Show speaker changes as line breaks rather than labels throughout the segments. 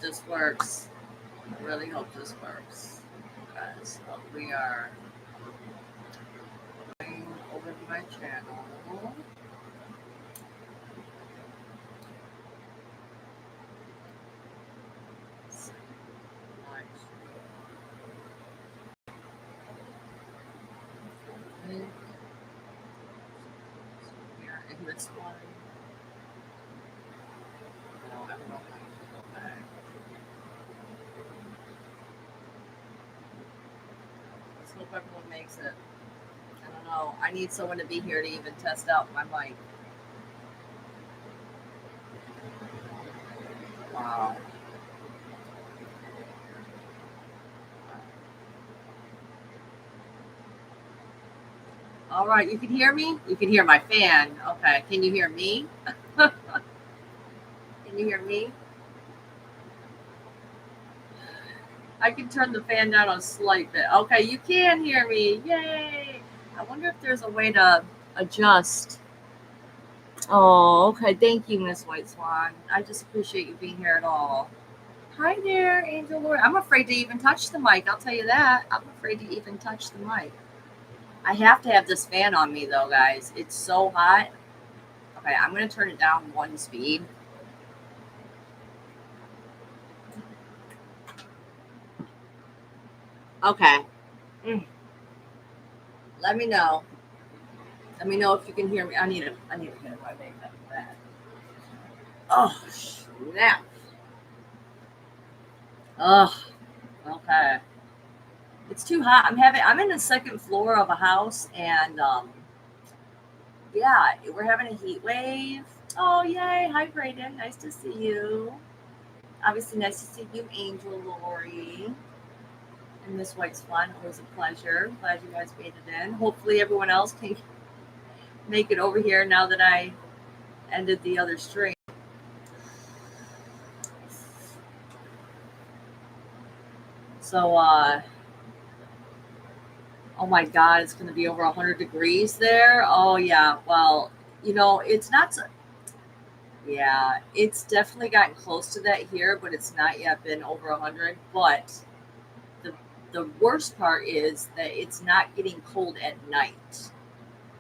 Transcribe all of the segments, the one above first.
this works. I really hope this works. Okay, so we are going over to my channel. We are in this one. No, I don't know how to go back. Let's hope everyone makes it. I don't know. I need someone to be here to even test out my mic. Wow. All right, you can hear me? You can hear my fan. Okay, can you hear me? Can you hear me? I can turn the fan down a slight bit. Okay, you can hear me. Yay! I wonder if there's a way to adjust. Oh, okay. Thank you, Miss White Swan. I just appreciate you being here at all. Hi there, Angel Lord. I'm afraid to even touch the mic. I'll tell you that. I'm afraid to even touch the mic. I have to have this fan on me, though, guys. It's so hot. Okay, I'm going to turn it down one speed. Okay. Let me know. Let me know if you can hear me. I need to get my makeup for that. Oh, snap. Oh, okay. It's too hot. I'm in the second floor of a house, and yeah, we're having a heat wave. Oh, yay. Hi, Brayden. Nice to see you. Obviously, nice to see you, Angel Lori. And Miss White Swan. Always a pleasure. Glad you guys made it in. Hopefully, everyone else can make it over here now that I ended the other stream. So, oh my God, it's going to be over 100 degrees there. Oh, yeah. Well, it's not. Yeah, it's definitely gotten close to that here, but it's not yet been over 100. But the worst part is that it's not getting cold at night.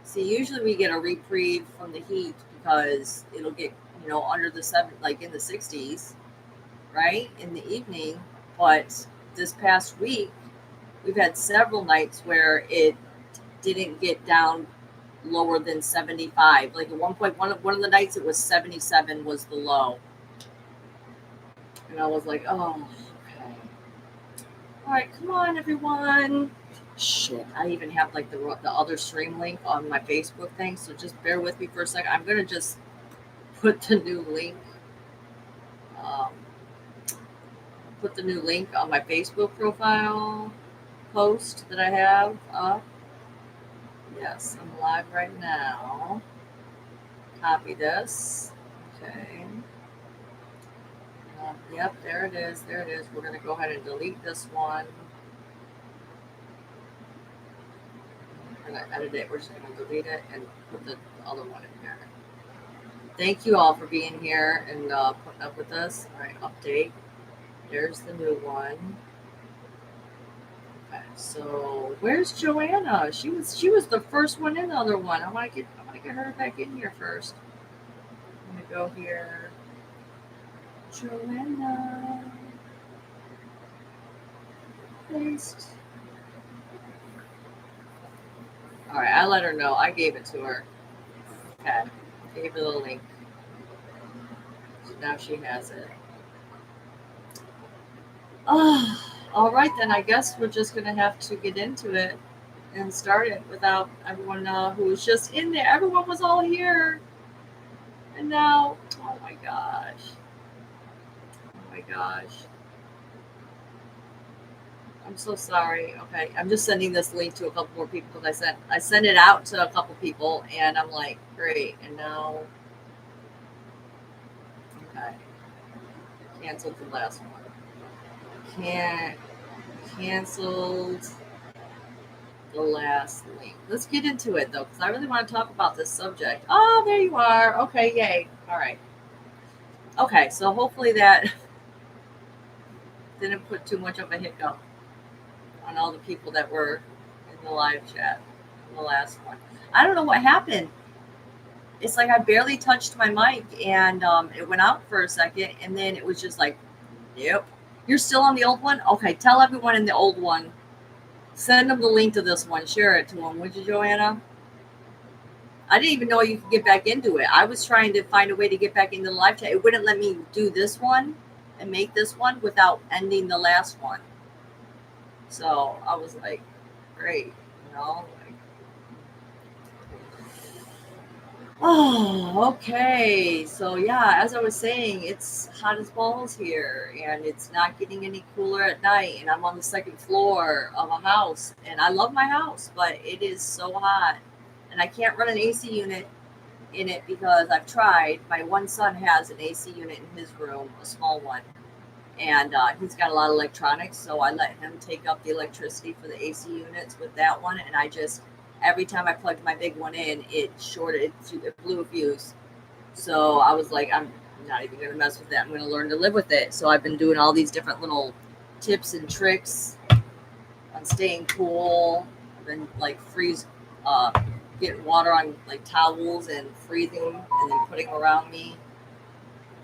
See, usually we get a reprieve from the heat because it'll get, under the like in the 60s, right, in the evening. But this past week, we've had several nights where it didn't get down lower than 75. Like at one point, one of the nights it was 77 was the low. And I was like, oh, okay. All right, come on, everyone. Shit, I even have like the other stream link on my Facebook thing, so just bear with me for a second. I'm gonna just put the new link. Put the new link on my Facebook profile post that I have up. Yes, I'm live right now. Copy this. Okay. Yep, there it is. There it is. We're going to go ahead and delete this one. We're going to edit it. We're just going to delete it and put the other one in here. Thank you all for being here and putting up with us. All right, update. There's the new one. Okay, so where's Joanna? She was the first one in the other one. I want to get her back in here first. I'm going to go here. Joanna. Paste. All right, I let her know. I gave it to her. Okay, gave her the link. So now she has it. Oh, all right, then I guess we're just going to have to get into it and start it without everyone who was just in there. Everyone was all here. And now, oh my gosh. Oh my gosh. I'm so sorry. Okay, I'm just sending this link to a couple more people because I sent it out to a couple people and I'm like, great. And now, okay, canceled the last one. Canceled the last link. Let's get into it though, because I really want to talk about this subject. Oh, there you are. Okay, yay. All right. Okay, so hopefully that didn't put too much of a hiccup on all the people that were in the live chat in the last one. I don't know what happened. It's like I barely touched my mic and it went out for a second and then it was just like, yep. You're still on the old one? Okay, tell everyone in the old one. Send them the link to this one. Share it to them, would you, Joanna? I didn't even know you could get back into it. I was trying to find a way to get back into the live chat. It wouldn't let me do this one and make this one without ending the last one. So I was like, great, you know. Oh, okay. So yeah, as I was saying, it's hot as balls here, and it's not getting any cooler at night. And I'm on the second floor of a house, and I love my house, but it is so hot, and I can't run an AC unit in it because I've tried. My one son has an AC unit in his room, a small one, and he's got a lot of electronics, so I let him take up the electricity for the AC units with that one, and I just every time I plugged my big one in, it blew a fuse. So I was like, I'm not even gonna mess with that. I'm gonna learn to live with it. So I've been doing all these different little tips and tricks on staying cool. I've been like getting water on like towels and freezing and then putting around me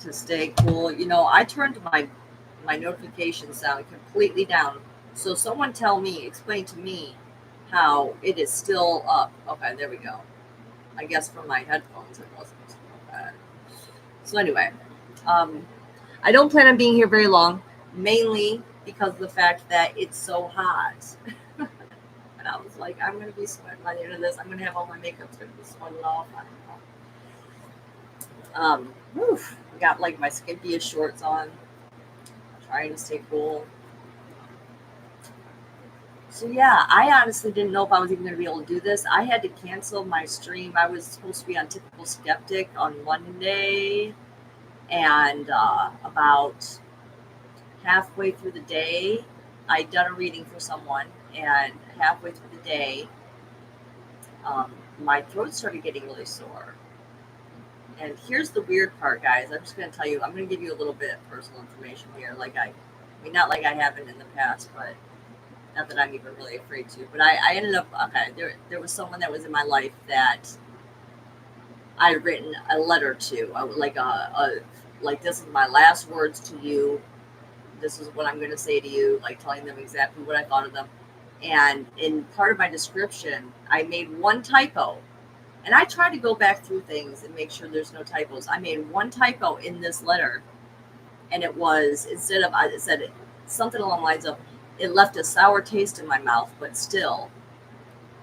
to stay cool. You know, I turned my notification sound completely down. So someone explain to me how it is still up. Okay, there we go. I guess from my headphones it wasn't. Okay. So anyway, I don't plan on being here very long, mainly because of the fact that it's so hot. And I was like, I'm going to be sweating by the end of this. I'm going to have all my makeup's going to be sweated off. I don't know. I got like my skimpiest shorts on, trying to stay cool. So yeah, I honestly didn't know if I was even going to be able to do this. I had to cancel my stream. I was supposed to be on Typical Skeptic on Monday, and about halfway through the day, I'd done a reading for someone, and halfway through the day, my throat started getting really sore. And here's the weird part, guys. I'm just going to tell you, I'm going to give you a little bit of personal information here. Not like I haven't in the past, but not that I'm even really afraid to. But I ended up, okay, there was someone that was in my life that I had written a letter to. I would like this is my last words to you. This is what I'm going to say to you, like telling them exactly what I thought of them. And in part of my description, I made one typo. And I try to go back through things and make sure there's no typos. I made one typo in this letter, and it was it said something along the lines of, it left a sour taste in my mouth, but still.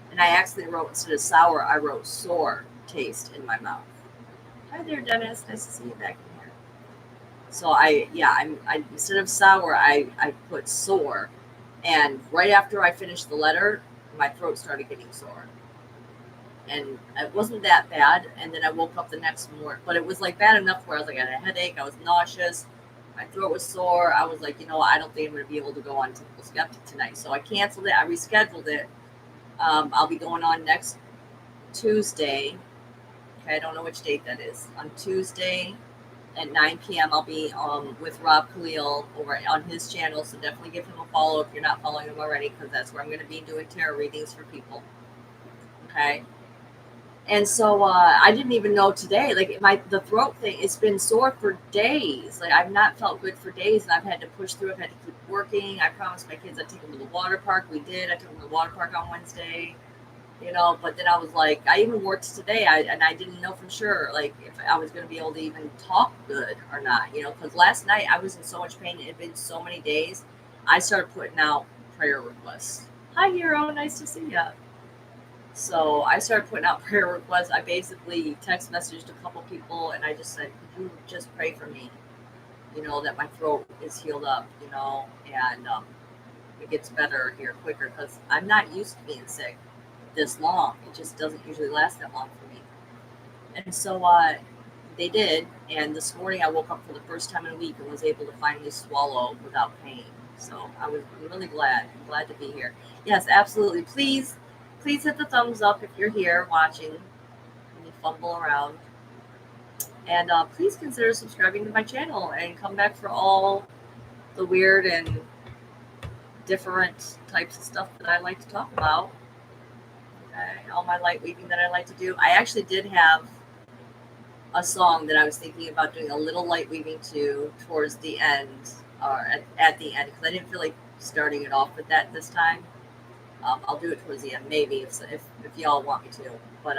And I accidentally wrote, instead of sour, I wrote sore taste in my mouth. Hi there, Dennis. Nice to see you back in here. So I instead of sour, I put sore. And right after I finished the letter, my throat started getting sore. And it wasn't that bad. And then I woke up the next morning, but it was like bad enough where I was like, I had a headache, I was nauseous, my throat was sore. I was like, I don't think I'm going to be able to go on Typical Skeptic tonight. So I canceled it. I rescheduled it. I'll be going on next Tuesday. Okay, I don't know which date that is. On Tuesday at 9 p.m. I'll be with Rob Khalil over on his channel. So definitely give him a follow if you're not following him already, because that's where I'm going to be doing tarot readings for people. Okay. And so I didn't even know today, like the throat thing, it's been sore for days. Like I've not felt good for days, and I've had to push through. I've had to keep working. I promised my kids I'd take them to the water park. We did. I took them to the water park on Wednesday, but then I was like, I even worked today, and I didn't know for sure, like, if I was going to be able to even talk good or not, because last night I was in so much pain. It had been so many days. I started putting out prayer requests. Hi, hero. Nice to see you. So I started putting out prayer requests. I basically text messaged a couple people, and I just said, could you just pray for me, that my throat is healed up, and it gets better here quicker, because I'm not used to being sick this long. It just doesn't usually last that long for me. And so they did, and this morning I woke up for the first time in a week and was able to finally swallow without pain. So I'm really glad. I'm glad to be here. Yes, absolutely. Please hit the thumbs up if you're here watching and you fumble around. And please consider subscribing to my channel and come back for all the weird and different types of stuff that I like to talk about. Okay, all my light weaving that I like to do. I actually did have a song that I was thinking about doing a little light weaving to towards the end, or at the end, because I didn't feel like starting it off with that this time. I'll do it towards the end, maybe if y'all want me to, but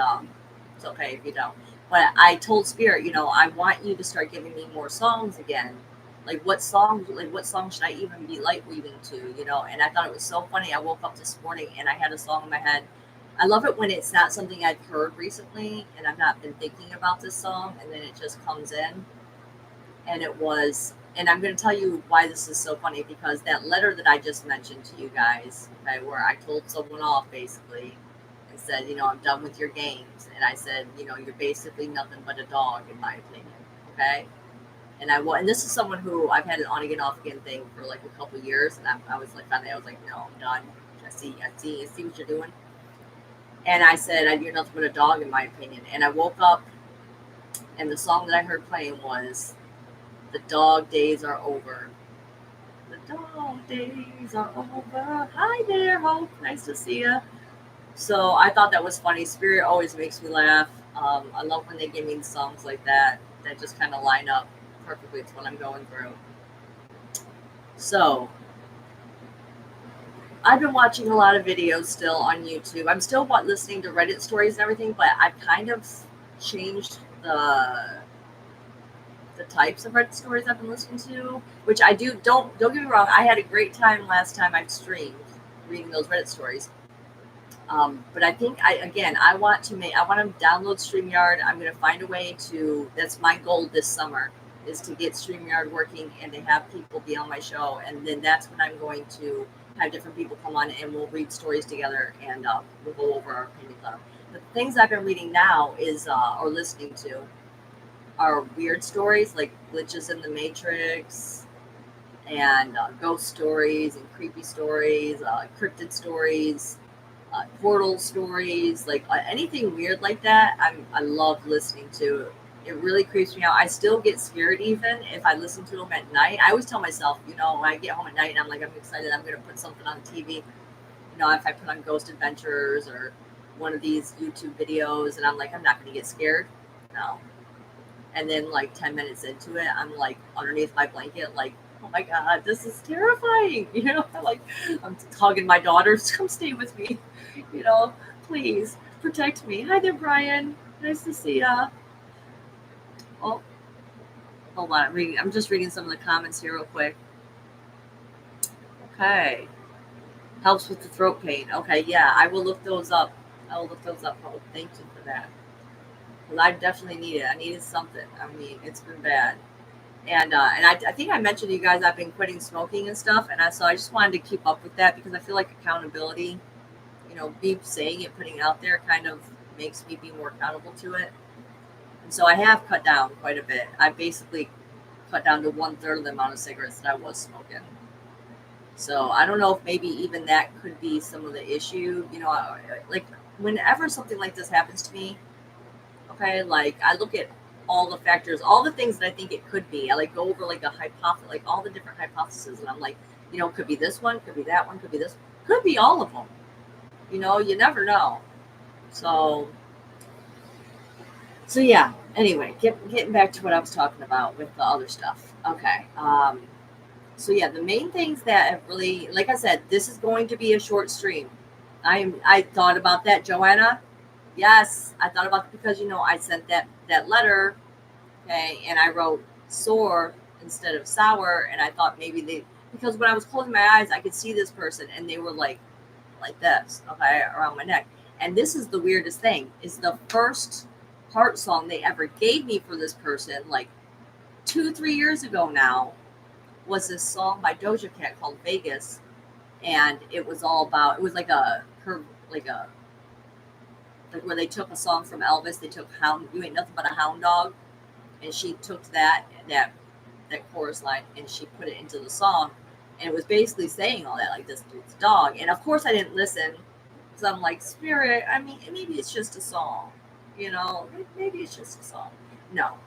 it's okay if you don't. But I told Spirit, I want you to start giving me more songs again. Like what song should I even be light weaving to, And I thought it was so funny. I woke up this morning and I had a song in my head. I love it when it's not something I've heard recently and I've not been thinking about this song, and then it just comes in. And it was, and I'm going to tell you why this is so funny, because that letter that I just mentioned to you guys, okay, where I told someone off basically and said, I'm done with your games. And I said, you're basically nothing but a dog, in my opinion. Okay. And this is someone who I've had an on again, off again thing for like a couple of years. And I was like, finally, I was like, no, I'm done. I see what you're doing. And I said, you're nothing but a dog, in my opinion. And I woke up and the song that I heard playing was "The Dog Days Are Over." The dog days are over. Hi there, Hope. Nice to see you. So I thought that was funny. Spirit always makes me laugh. I love when they give me songs like that just kind of line up perfectly with what I'm going through. So I've been watching a lot of videos still on YouTube. I'm still listening to Reddit stories and everything, but I've kind of changed the types of Reddit stories I've been listening to, which I do. Don't get me wrong. I had a great time last time I streamed reading those Reddit stories. But I think I want to download StreamYard. I'm going to find a way to. That's my goal this summer, is to get StreamYard working and to have people be on my show, and then that's when I'm going to have different people come on and we'll read stories together and we'll go over our opinions on them. The things I've been reading now is or listening to are weird stories, like glitches in the Matrix and ghost stories and creepy stories, cryptid stories, portal stories, like anything weird like that. I love listening to. It really creeps me out. I still get scared even if I listen to them at night. I always tell myself, when I get home at night and I'm excited, I'm going to put something on TV. If I put on Ghost Adventures or one of these YouTube videos and I'm not going to get scared. No. And then 10 minutes into it, I'm underneath my blanket, oh my God, this is terrifying. I'm hugging my daughters. Come stay with me. Please protect me. Hi there, Brian. Nice to see ya. Oh, hold on. I'm just reading some of the comments here real quick. Okay. Helps with the throat pain. Okay, yeah, I will look those up. Oh, thank you for that. Well, I definitely need it. I needed something. It's been bad. And I think I mentioned to you guys I've been quitting smoking and stuff, and so I just wanted to keep up with that because I feel like accountability, me saying it, putting it out there kind of makes me be more accountable to it. And so I have cut down quite a bit. I basically cut down to 1/3 of the amount of cigarettes that I was smoking. So I don't know if maybe even that could be some of the issue. Whenever something like this happens to me, okay, I look at all the factors, all the things that I think it could be. I go over a hypothesis, all the different hypotheses, and I'm could be this one, could be that one, could be this, could be all of them. You never know. So yeah. Anyway, getting back to what I was talking about with the other stuff. Okay. So yeah, the main things that have really, like I said, this is going to be a short stream. I thought about that, Joanna. Yes, I thought about it because I sent that letter, okay, and I wrote sore instead of sour, and I thought maybe because when I was closing my eyes, I could see this person, and they were like this, okay, around my neck. And this is the weirdest thing: is the first heart song they ever gave me for this person, 2-3 years ago now, was this song by Doja Cat called Vegas, and it was all about. It was like where they took a song from Elvis. They took "Hound," "You Ain't Nothing But a Hound Dog," and she took that chorus line and she put it into the song, and it was basically saying all that, this dude's dog. And of course I didn't listen because I'm like, Spirit, maybe it's just a song, maybe it's just a song. No,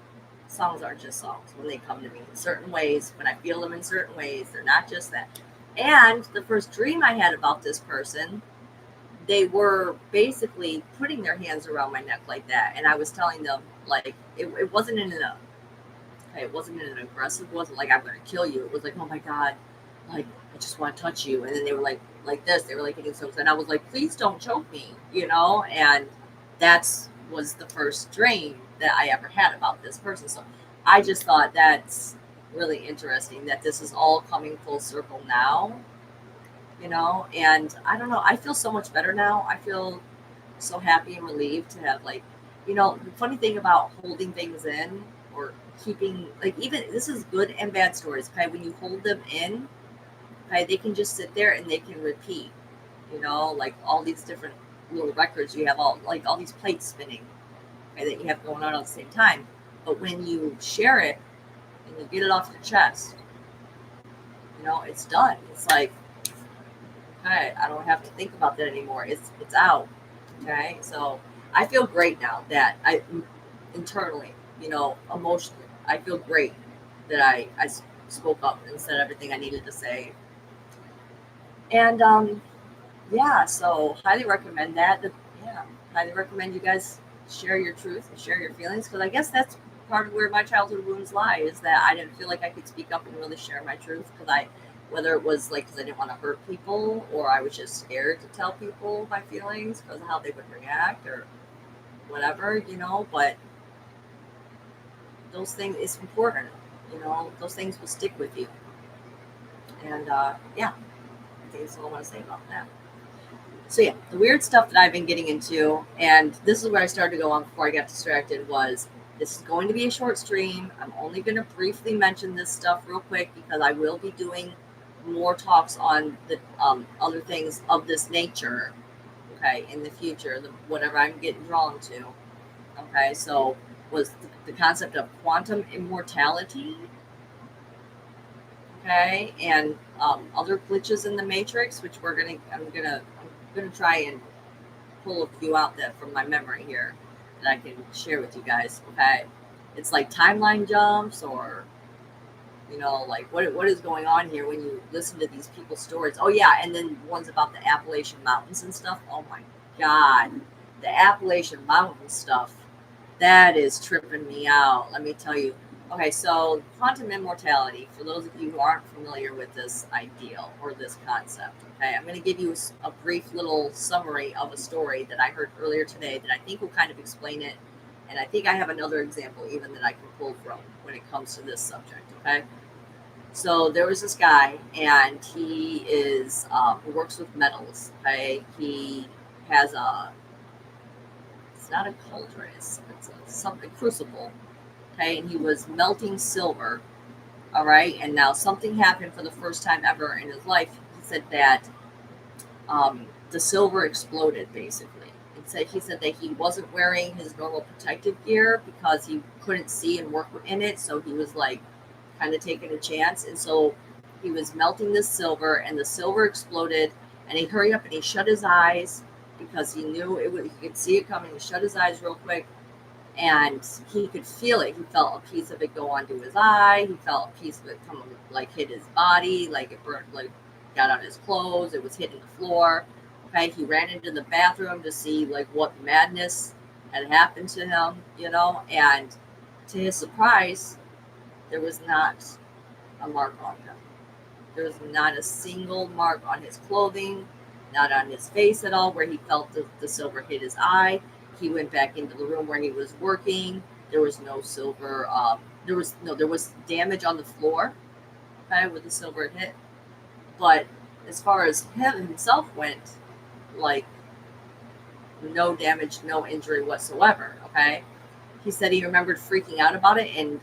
songs aren't just songs when they come to me in certain ways, when I feel them in certain ways. They're not just that. And the first dream I had about this person, they were basically putting their hands around my neck like that. And I was telling them, like, it wasn't in a, okay, it wasn't in an aggressive, it wasn't like I'm going to kill you. It was like, oh my God, like, I just want to touch you. And then they were like this, they were like getting so, and I was like, please don't choke me, you know? And that's was the first dream that I ever had about this person. So I just thought that's really interesting that this is all coming full circle now, you know? And I don't know, I feel so much better now. I feel so happy and relieved to have, like, you know, the funny thing about holding things in or keeping, like, even this is good and bad stories, okay? When you hold them in, okay, they can just sit there and they can repeat, you know, like all these different little records you have, all like all these plates spinning, okay, that you have going on at the same time. But when you share it and you get it off your chest, you know, it's done. It's like, okay, I don't have to think about that anymore. It's out. Okay, so I feel great now that I internally, you know, emotionally, I feel great that I spoke up and said everything I needed to say. And yeah, so highly recommend that. Yeah, highly recommend you guys share your truth and share your feelings, because I guess that's part of where my childhood wounds lie, is that I didn't feel like I could speak up and really share my truth, because whether it was like because I didn't want to hurt people, or I was just scared to tell people my feelings because of how they would react or whatever, you know. But those things, it's important, you know, those things will stick with you. And yeah, I think that's all I want to say about that. So yeah, the weird stuff that I've been getting into, and this is where I started to go on before I got distracted, was this is going to be a short stream. I'm only going to briefly mention this stuff real quick because I will be doing more talks on the other things of this nature, okay, in the future, whatever I'm getting drawn to. Okay, so was the concept of quantum immortality, okay, and other glitches in the matrix, which I'm gonna try and pull a few out that from my memory here that I can share with you guys. Okay, it's like timeline jumps, or you know, like what is going on here when you listen to these people's stories. Oh yeah, and then ones about the Appalachian Mountains and stuff. Oh my God, the Appalachian Mountain stuff, that is tripping me out. Let me tell you. Okay, so quantum immortality, for those of you who aren't familiar with this ideal or this concept, okay, I'm going to give you a brief little summary of a story that I heard earlier today that I think will kind of explain it. And I think I have another example even that I can pull from when it comes to this subject, okay? So there was this guy, and he works with metals, okay? He has it's not a cauldron, it's something crucible, okay, and he was melting silver, all right, and now something happened for the first time ever in his life. He said that the silver exploded, basically. He said that he wasn't wearing his normal protective gear because he couldn't see and work in it, so he was like kind of taking a chance, and so he was melting this silver, and the silver exploded, and he hurried up and he shut his eyes because he knew it would. He could see it coming. He shut his eyes real quick, and he could feel it. He felt a piece of it go onto his eye. He felt a piece of it come, like, hit his body, like it burned, like got on his clothes. It was hitting the floor. Okay, he ran into the bathroom to see like what madness had happened to him, you know, and to his surprise, there was not a mark on him. There was not a single mark on his clothing, not on his face at all, where he felt the silver hit his eye. He went back into the room where he was working. There was no silver. There was damage on the floor, okay, where the silver hit. But as far as him himself went, like, no damage, no injury whatsoever. Okay, he said he remembered freaking out about it, and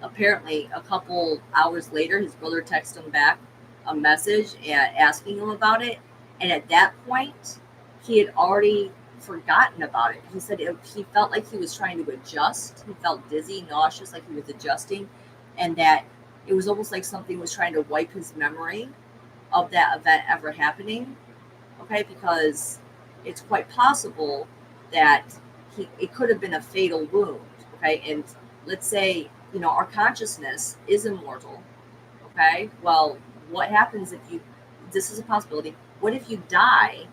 apparently a couple hours later his brother texted him back a message and asking him about it, and at that point he had already forgotten about it. He said he felt like he was trying to adjust. He felt dizzy, nauseous, like he was adjusting, and that it was almost like something was trying to wipe his memory of that event ever happening. Okay, because it's quite possible that it could have been a fatal wound. Okay, and let's say, our consciousness is immortal. Okay. Well, what happens if this is a possibility. What if you die?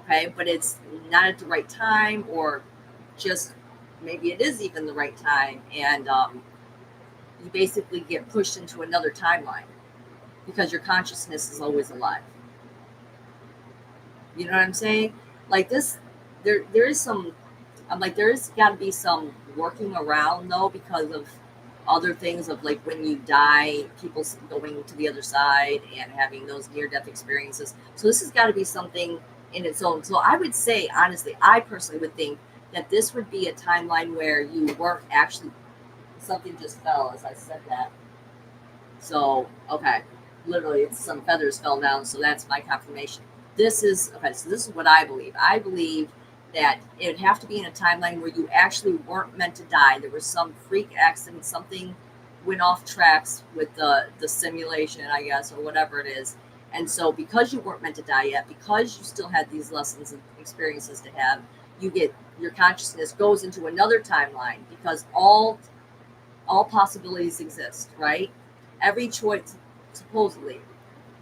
Okay. But it's not at the right time, or just maybe it is even the right time. And you basically get pushed into another timeline because your consciousness is always alive. You know what I'm saying? Like this, there is some. I'm like, there's got to be some working around though, because of other things of like when you die, people going to the other side and having those near death experiences. So this has got to be something in its own. So I would say, honestly, I personally would think that this would be a timeline where you weren't actually. Something just fell as I said that. So, okay, literally, it's some feathers fell down. So that's my confirmation. This is okay. So this is what I believe. I believe that it would have to be in a timeline where you actually weren't meant to die. There was some freak accident, something went off tracks with the simulation, I guess, or whatever it is. And so, because you weren't meant to die yet, because you still had these lessons and experiences to have, you get your consciousness goes into another timeline because all possibilities exist, right? Every choice, supposedly,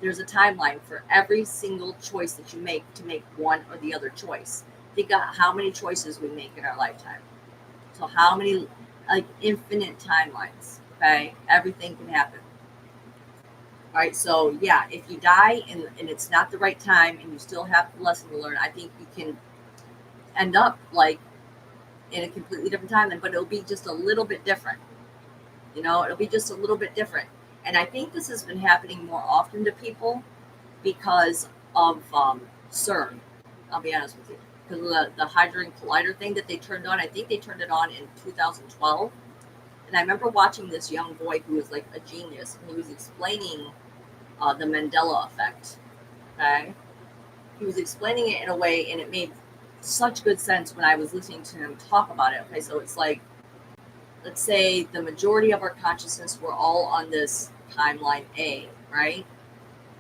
there's a timeline for every single choice that you make to make one or the other choice. Think of how many choices we make in our lifetime. So how many, like infinite timelines, okay? Everything can happen. All right, so yeah, if you die and it's not the right time and you still have the lesson to learn, I think you can end up like in a completely different timeline, but it'll be just a little bit different. It'll be just a little bit different. And I think this has been happening more often to people because of CERN. I'll be honest with you. Because of the Hadron Collider thing that they turned on. I think they turned it on in 2012. And I remember watching this young boy who was like a genius, and he was explaining the Mandela effect. Okay? He was explaining it in a way, and it made such good sense when I was listening to him talk about it. Okay, so it's like, let's say the majority of our consciousness were all on this timeline A, right?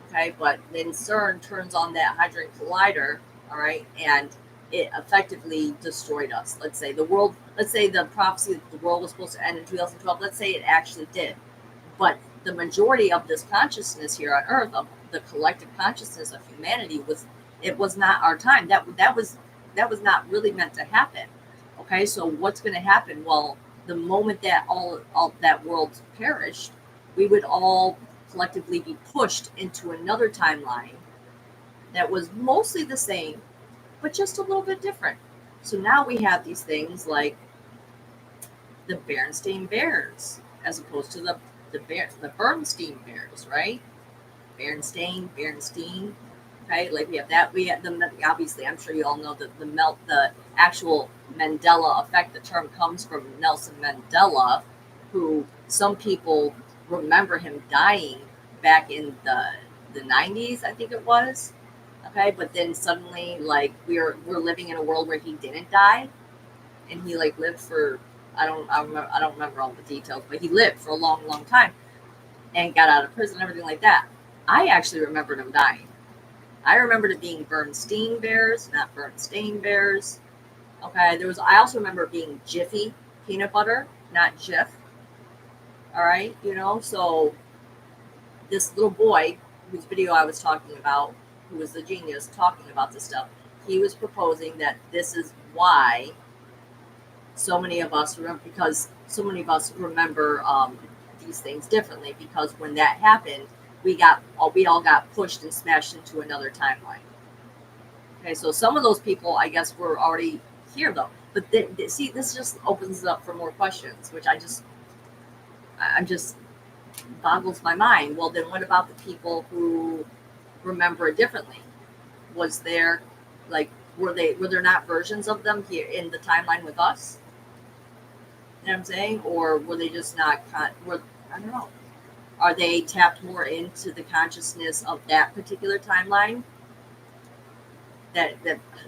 Okay, but then CERN turns on that Hadron Collider, all right, and it effectively destroyed us. Let's say the prophecy that the world was supposed to end in 2012, let's say it actually did. But the majority of this consciousness here on Earth, of the collective consciousness of humanity, it was not our time. That was not really meant to happen. Okay, so what's going to happen? Well, the moment that all that world perished, we would all collectively be pushed into another timeline that was mostly the same, but just a little bit different. So now we have these things like the Berenstain Bears, as opposed to the Bernstein Bears, right? Bernstein. Okay, like we have that. We have obviously. I'm sure you all know that the actual Mandela effect. The term comes from Nelson Mandela, who some people remember him dying back in the 90s, I think it was. Okay, but then suddenly, like we're living in a world where he didn't die, and he like lived for I don't remember all the details, but he lived for a long, long time and got out of prison and everything like that. I actually remembered him dying. I remembered it being Bernstein Bears, not Bernstein Bears. Okay, I also remember it being Jiffy peanut butter, not Jif. All right, so this little boy whose video I was talking about, who was the genius talking about this stuff, he was proposing that this is why so many of us remember these things differently, because when that happened, we all got pushed and smashed into another timeline. Okay, so some of those people, I guess, were already here though. But see, this just opens up for more questions, which I'm just boggles my mind. Well, then what about the people who remember it differently? Was there, like, were there not versions of them here in the timeline with us? You know what I'm saying? Or were they just not? I don't know. Are they tapped more into the consciousness of that particular timeline? That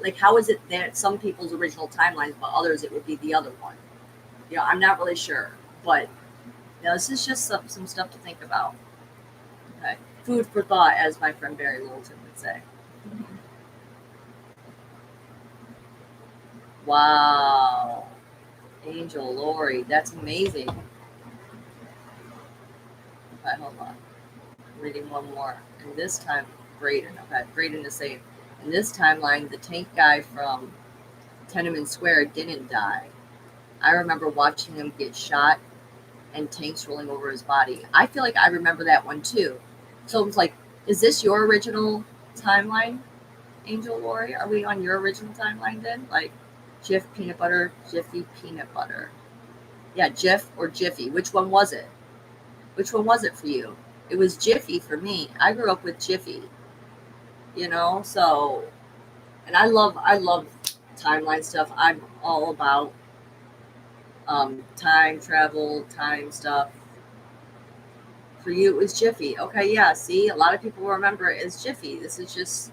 like, how is it that some people's original timelines, but others it would be the other one? I'm not really sure, but this is just some stuff to think about. Okay, food for thought, as my friend Barry Littleton would say. Wow. Angel Lori, that's amazing. Okay, hold on. I'm reading one more. And this time, Braden. Okay, Braden is saying, in this timeline, the tank guy from Tenement Square didn't die. I remember watching him get shot and tanks rolling over his body. I feel like I remember that one too. So it was like, is this your original timeline, Angel Lori? Are we on your original timeline then? Like Jif peanut butter, Jiffy peanut butter. Yeah, Jif or Jiffy. Which one was it? Which one was it for you? It was Jiffy for me. I grew up with Jiffy, so and I love timeline stuff. I'm all about time travel, time stuff. For you, it was Jiffy. Okay, yeah. See, a lot of people remember it as Jiffy. This is just,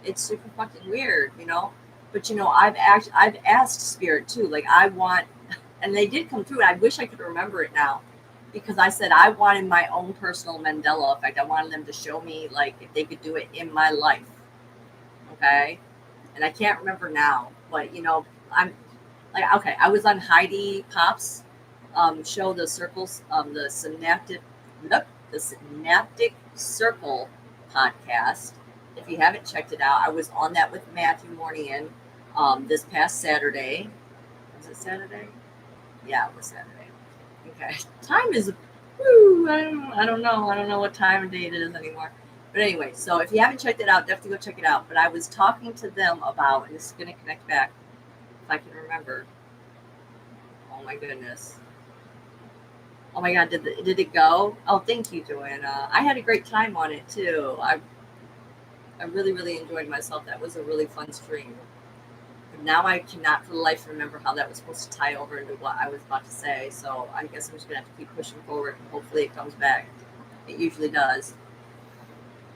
it's super fucking weird. But I've asked Spirit too. Like I want, and they did come through. And I wish I could remember it now, because I said I wanted my own personal Mandela effect. I wanted them to show me like if they could do it in my life. Okay, and I can't remember now, but I'm like, okay, I was on Heidi Pop's show, the circles, the Synaptic Circle podcast. If you haven't checked it out, I was on that with Matthew Mornian this past Saturday. Was it Saturday? Yeah, it was Saturday. Okay, time is, I don't know. I don't know what time of day it is anymore. But anyway, so if you haven't checked it out, definitely go check it out. But I was talking to them about, and this is going to connect back if I can remember. Oh my goodness. Oh my God, did it go? Oh, thank you, Joanna. I had a great time on it too. I really, really enjoyed myself. That was a really fun stream. But now I cannot for the life remember how that was supposed to tie over into what I was about to say. So I guess I'm just gonna have to keep pushing forward and hopefully it comes back. It usually does.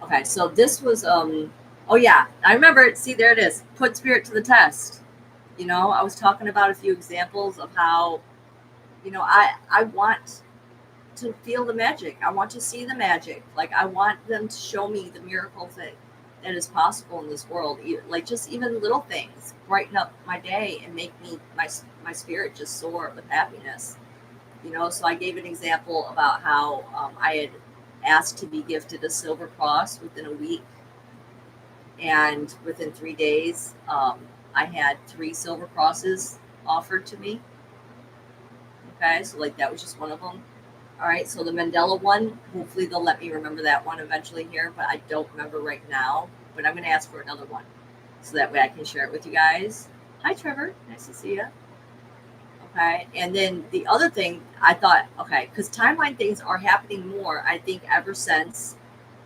Okay, so this was oh yeah, I remember it. See, there it is. Put spirit to the test. I was talking about a few examples of how, I want to feel the magic. I want to see the magic. Like I want them to show me the miracles that is possible in this world. Like just even little things brighten up my day and make me my spirit just soar with happiness. So I gave an example about how I had asked to be gifted a silver cross within a week, and within 3 days, I had 3 silver crosses offered to me. Okay, so like that was just one of them. All right, so the Mandela one, hopefully they'll let me remember that one eventually here, but I don't remember right now. But I'm going to ask for another one, so that way I can share it with you guys. Hi, Trevor. Nice to see you. Okay, and then the other thing, I thought, okay, because timeline things are happening more, I think, ever since,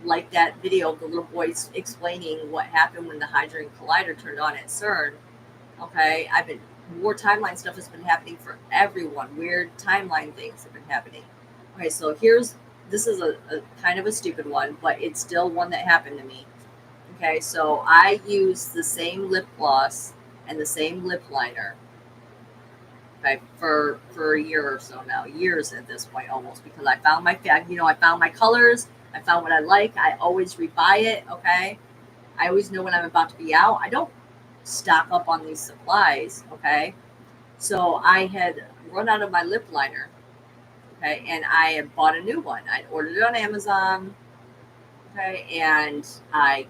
like that video of the little boys explaining what happened when the Hadron Collider turned on at CERN. Okay, more timeline stuff has been happening for everyone. Weird timeline things have been happening. Okay, so this is a kind of a stupid one, but it's still one that happened to me. Okay, so I use the same lip gloss and the same lip liner. Okay, for a year or so now, years at this point almost, because I found I found my colors, I found what I like. I always rebuy it. Okay, I always know when I'm about to be out. I don't stock up on these supplies. Okay, so I had run out of my lip liner. Okay, and I had bought a new one. I ordered it on Amazon. Okay, and I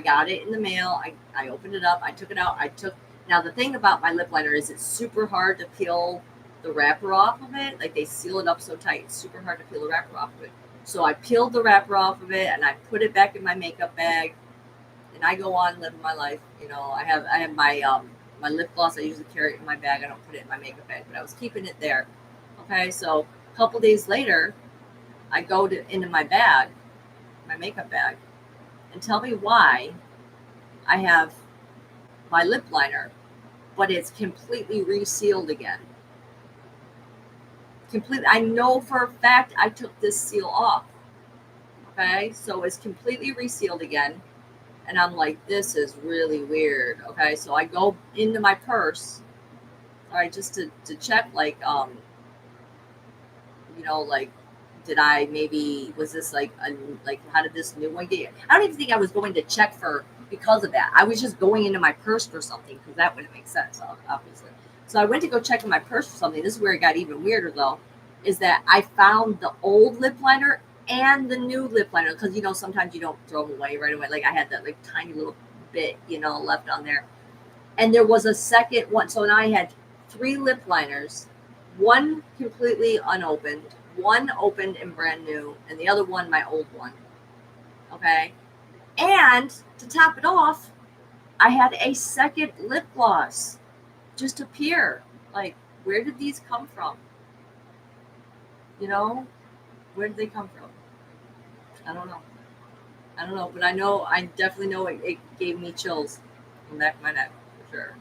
got it in the mail. I opened it up. I took it out. Now the thing about my lip liner is it's super hard to peel the wrapper off of it. Like they seal it up so tight, it's super hard to peel the wrapper off of it. So I peeled the wrapper off of it and I put it back in my makeup bag, and I go on living my life. I have my lip gloss. I usually carry it in my bag. I don't put it in my makeup bag, but I was keeping it there. Okay, so a couple days later, I go into my bag, my makeup bag, and tell me why I have my lip liner, but it's completely resealed again. Completely. I know for a fact I took this seal off. Okay, so it's completely resealed again, and I'm like, this is really weird. Okay, so I go into my purse, all right, just to check, like, like, did I was this like how did this new one get here? I don't even think I was going to check for because of that. I was just going into my purse for something, because that wouldn't make sense, obviously. So I went to go check in my purse for something. This is where it got even weirder, though, is that I found the old lip liner and the new lip liner, because, you know, sometimes you don't throw them away right away. Like, I had that, like, tiny little bit, you know, left on there. And there was a second one. So now I had 3 lip liners, one completely unopened, one opened and brand new, and the other one, my old one. Okay. And to top it off, I had a second lip gloss just appear. Like, where did these come from? You know, where did they come from? I don't know. I don't know, but I definitely know it gave me chills on the back of my neck for sure.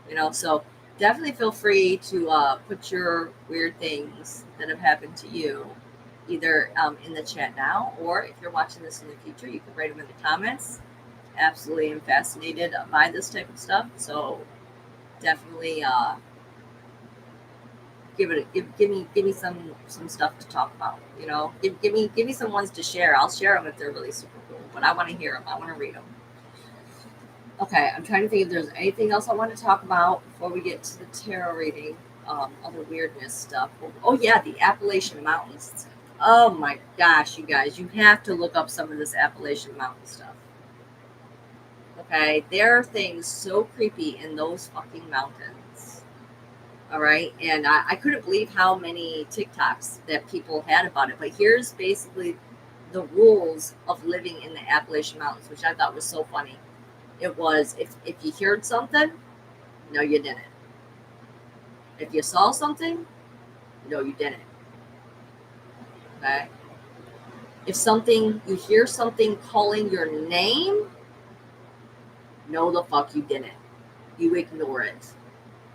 You know, so definitely feel free to put your weird things that have happened to you either in the chat now, or if you're watching this in the future, you can write them in the comments. Absolutely am fascinated by this type of stuff, so definitely give me some stuff to talk about. You know, give me some ones to share. I'll share them if they're really super cool, but I want to hear them. I want to read them. Okay, I'm trying to think if there's anything else I want to talk about before we get to the tarot reading. Other weirdness stuff. Oh yeah, the Appalachian Mountains. Oh my gosh, you guys, you have to look up some of this Appalachian Mountain stuff. Okay, there are things so creepy in those fucking mountains. All right, and I couldn't believe how many TikToks that people had about it. But here's basically the rules of living in the Appalachian Mountains, which I thought was so funny. It was if you heard something, no, you didn't. If you saw something, no, you didn't. Okay. If you hear something calling your name, no, the fuck you didn't. You ignore it.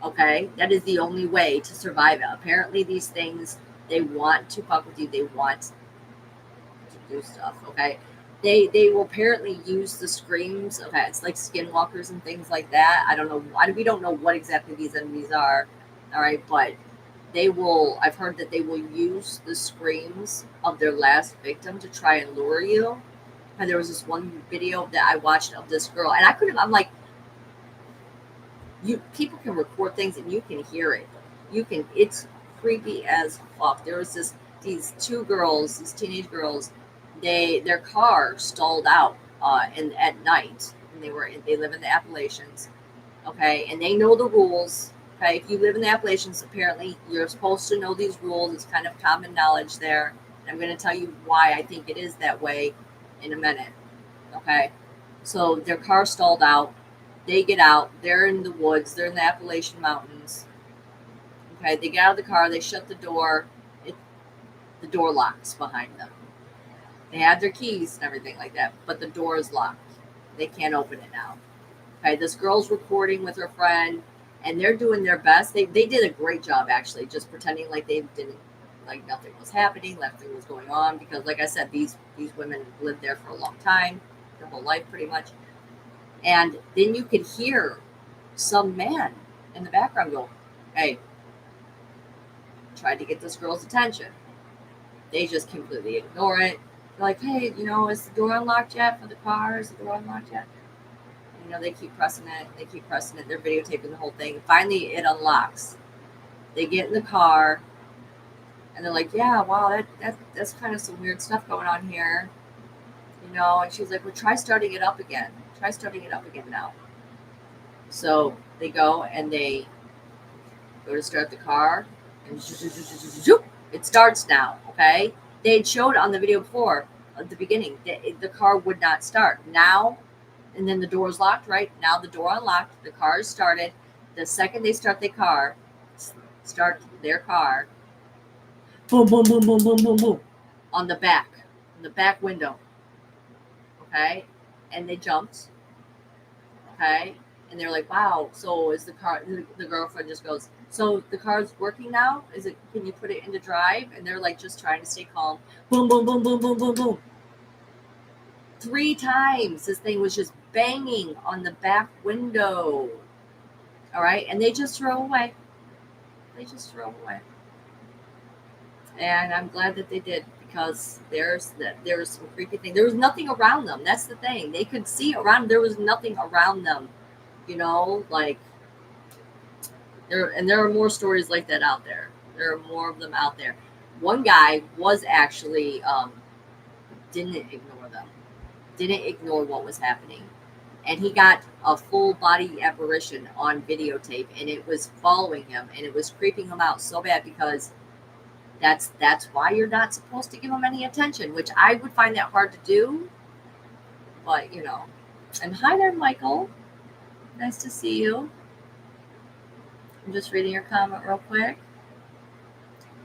Okay. That is the only way to survive it. Apparently, these things, they want to fuck with you. They want to do stuff. Okay. They will apparently use the screams. Okay, it's like skinwalkers and things like that. I don't know. We don't know what exactly these enemies are. All right, but they will. I've heard that they will use the screams of their last victim to try and lure you. And there was this one video that I watched of this girl, and I couldn't. I'm like, people can record things and you can hear it. You can. It's creepy as fuck. There was these 2 girls, these teenage girls. Their car stalled out and at night, and they live in the Appalachians. Okay, and they know the rules. Okay, if you live in the Appalachians, apparently you're supposed to know these rules. It's kind of common knowledge there. And I'm going to tell you why I think it is that way in a minute. Okay, so their car stalled out. They get out. They're in the woods. They're in the Appalachian Mountains. Okay, they get out of the car. They shut the door. The door locks behind them. They have their keys and everything like that, but the door is locked. They can't open it now. Okay, this girl's recording with her friend, and they're doing their best. They did a great job, actually, just pretending like they didn't, like nothing was happening, nothing was going on, because like I said, these women lived there for a long time, their whole life pretty much. And then you could hear some man in the background go, hey, tried to get this girl's attention. They just completely ignore it. They're like, hey, you know, is the door unlocked yet for the car? Is the door unlocked yet? You know, they keep pressing it. They keep pressing it. They're videotaping the whole thing. Finally, it unlocks. They get in the car, and they're like, yeah, wow, that's kind of some weird stuff going on here. You know, and she's like, well, try starting it up again. Try starting it up again now. So they go, and they go to start the car, and it starts now, okay? They had showed on the video before, at the beginning, the car would not start. Now, and then the door's locked, right? Now the door unlocked, the car is started. The second they start their car, boom, boom, boom, boom, boom, boom, boom, on the back window, okay? And they jumped, okay? And they're like, wow, so is the car, the girlfriend just goes, so the car's working now? Can you put it into drive? And they're like, just trying to stay calm. Boom, boom, boom, boom, boom, boom, boom. 3 times this thing was just banging on the back window. All right. And they just throw away. And I'm glad that they did, because there was some creepy thing. There was nothing around them. That's the thing. They could see around. There was nothing around them. You know, like, There are more stories like that out there. There are more of them out there. One guy was actually didn't ignore them, didn't ignore what was happening, and he got a full body apparition on videotape, and it was following him, and it was creeping him out so bad because that's why you're not supposed to give him any attention, which I would find that hard to do, but you know. And hi there, Michael. Nice to see you. I'm just reading your comment real quick.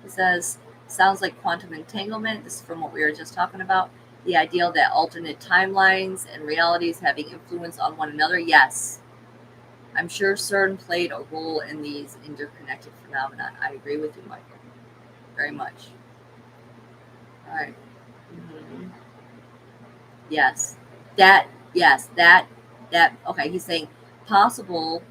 It says, sounds like quantum entanglement. This is from what we were just talking about. The ideal that alternate timelines and realities having influence on one another. Yes. I'm sure CERN played a role in these interconnected phenomena. I agree with you, Michael. Very much. All right. Mm-hmm. Yes. Okay, he's saying possible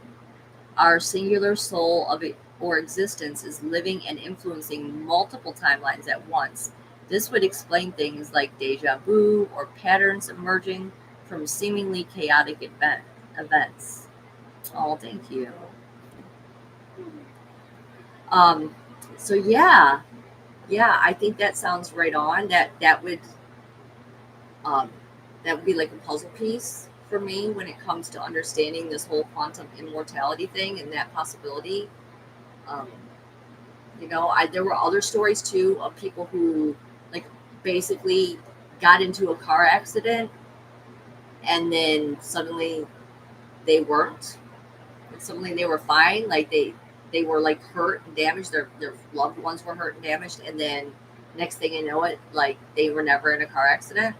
our singular soul of it or existence is living and influencing multiple timelines at once. This would explain things like deja vu or patterns emerging from seemingly chaotic events. Oh, thank you. Um, so yeah, I think that sounds right on. Um, that would be like a puzzle piece for me when it comes to understanding this whole quantum immortality thing and that possibility. Um, there were other stories too of people who like basically got into a car accident and then suddenly they weren't. And suddenly they were fine. Like they were like hurt and damaged. Their loved ones were hurt and damaged, and then next thing you know it, like they were never in a car accident.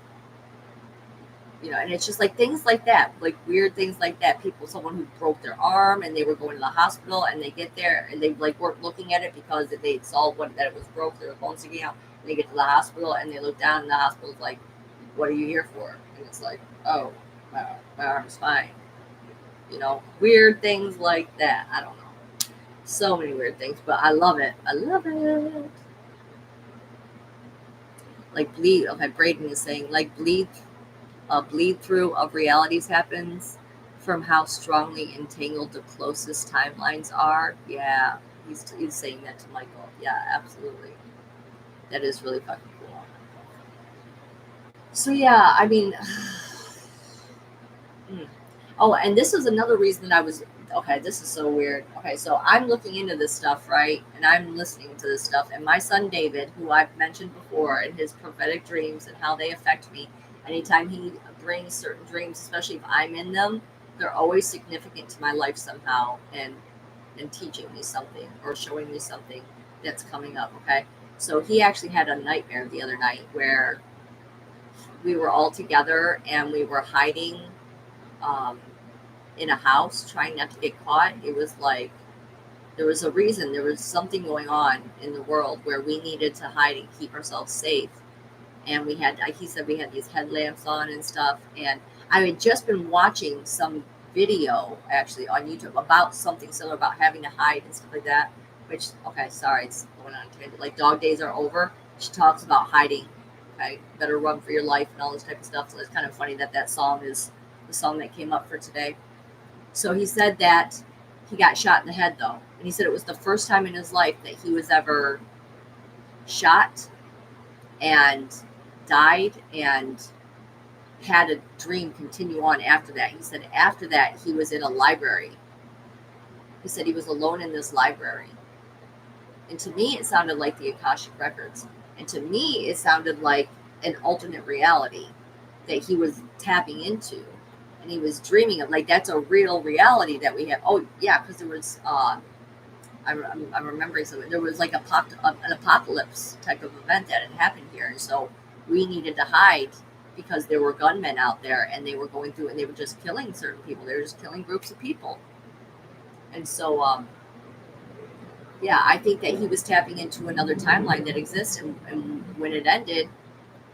And it's just like things like that, like weird things like that. Someone who broke their arm and they were going to the hospital and they get there and they like weren't looking at it because they saw that it was broke, their bones sticking out. And they get to the hospital and they look down and the hospital's like, "What are you here for?" And it's like, "Oh, my arm's fine." Weird things like that. I don't know. So many weird things, but I love it. I love it. Like bleed. Okay, Braden is saying like bleed. A bleed through of realities happens from how strongly entangled the closest timelines are. Yeah, he's saying that to Michael. Yeah, absolutely. That is really fucking cool. So yeah, I mean, oh, and this is another reason that I was okay. This is so weird. Okay, so I'm looking into this stuff, right? And I'm listening to this stuff, and my son David, who I've mentioned before, and his prophetic dreams and how they affect me. Anytime he brings certain dreams, especially if I'm in them, they're always significant to my life somehow, and teaching me something or showing me something that's coming up. Okay, so he actually had a nightmare the other night where we were all together and we were hiding. Um, in a house trying not to get caught. It was like there was a reason, there was something going on in the world where we needed to hide and keep ourselves safe. And we had, like he said, we had these headlamps on and stuff. And I had just been watching some video actually on YouTube about something similar about having to hide and stuff like that. Which, okay, sorry, it's going on to like Dog Days Are Over. She talks about hiding. Okay, better run for your life and all this type of stuff. So it's kind of funny that song is the song that came up for today. So he said that he got shot in the head, though. And he said it was the first time in his life that he was ever shot and died and had a dream continue on after that. He said after that, he was in a library. He said he was alone in this library. And to me, it sounded like the Akashic Records. And to me, it sounded like an alternate reality that he was tapping into. And he was dreaming of, like, that's a real reality that we have. Oh yeah, because there was I'm remembering something. There was like an apocalypse type of event that had happened here, and so we needed to hide because there were gunmen out there, and they were going through and they were just killing certain people. They were just killing groups of people, and so yeah, I think that he was tapping into another timeline that exists, and when it ended.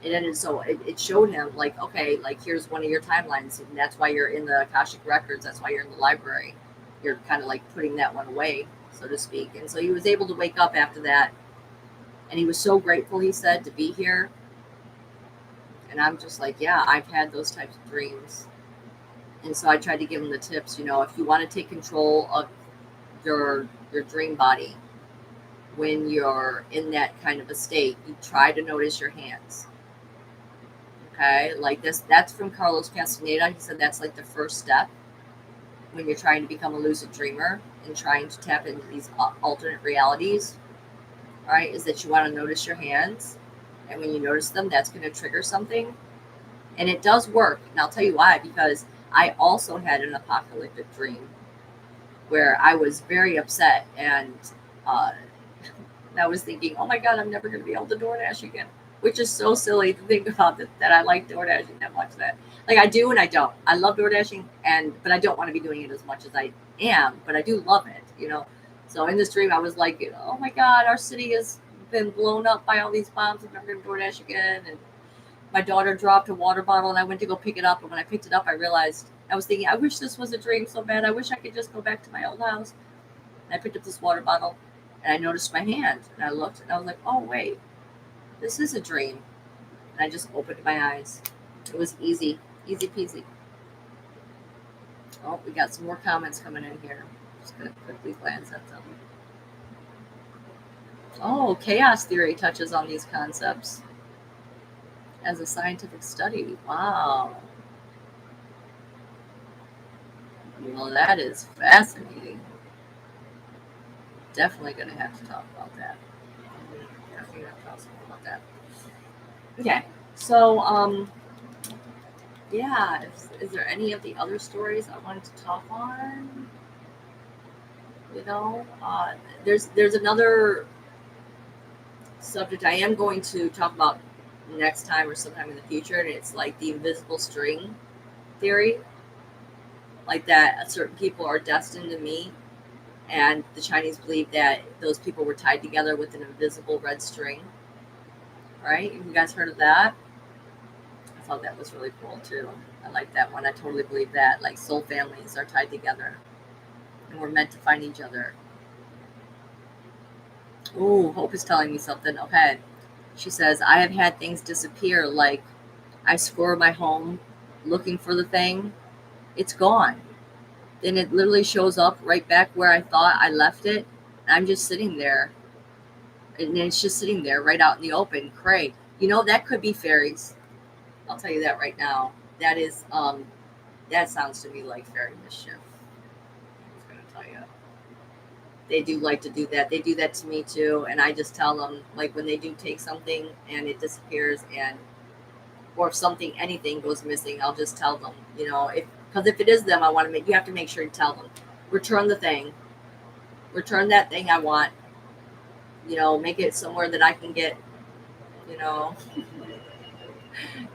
It ended, so it showed him like, okay, like here's one of your timelines, and that's why you're in the Akashic Records. That's why you're in the library. You're kind of like putting that one away, so to speak. And so he was able to wake up after that, and he was so grateful. He said to be here, and I'm just like, yeah, I've had those types of dreams, and so I tried to give him the tips. If you want to take control of your your dream body, when you're in that kind of a state, you try to notice your hands. Okay, like this, that's from Carlos Castaneda. He said that's like the first step when you're trying to become a lucid dreamer and trying to tap into these alternate realities, right? Is that you want to notice your hands. And when you notice them, that's going to trigger something. And it does work. And I'll tell you why, because I also had an apocalyptic dream where I was very upset and I was thinking, oh my God, I'm never going to be able to DoorDash again, which is so silly to think about that I like DoorDashing that much. That like I do and I don't. I love DoorDashing, but I don't want to be doing it as much as I am, but I do love it, you know. So in this dream, I was like, oh my God, our city has been blown up by all these bombs. I'm never going to DoorDash again. And my daughter dropped a water bottle and I went to go pick it up. And when I picked it up, I realized I was thinking, I wish this was a dream so bad. I wish I could just go back to my old house. And I picked up this water bottle and I noticed my hand and I looked and I was like, oh, wait, this is a dream. And I just opened my eyes. It was easy peasy. Oh, we got some more comments coming in here. Just going to quickly glance at them. Oh, chaos theory touches on these concepts as a scientific study. Wow. Well, that is fascinating. Definitely going to have to talk about that. Definitely have to talk about that. Okay, so yeah. Is there any of the other stories I wanted to talk on? You know, there's another subject I am going to talk about next time or sometime in the future, and it's like the invisible string theory, like that certain people are destined to meet, and the Chinese believe that those people were tied together with an invisible red string. Right? You guys heard of that? I thought that was really cool too. I like that one. I totally believe that. Like soul families are tied together, and we're meant to find each other. Ooh, Hope is telling me something. Okay. She says, I have had things disappear, like I score my home looking for the thing. It's gone. Then it literally shows up right back where I thought I left it. I'm just sitting there. And it's just sitting there right out in the open. Cray. You know, that could be fairies. I'll tell you that right now. That is, that sounds to me like fairy mischief. I was going to tell you. They do like to do that. They do that to me too. And I just tell them, like when they do take something and it disappears or if something, anything goes missing, I'll just tell them, you know, because if it is them, you have to make sure you tell them, return the thing, return that thing I want, you know, make it somewhere that I can get, you know.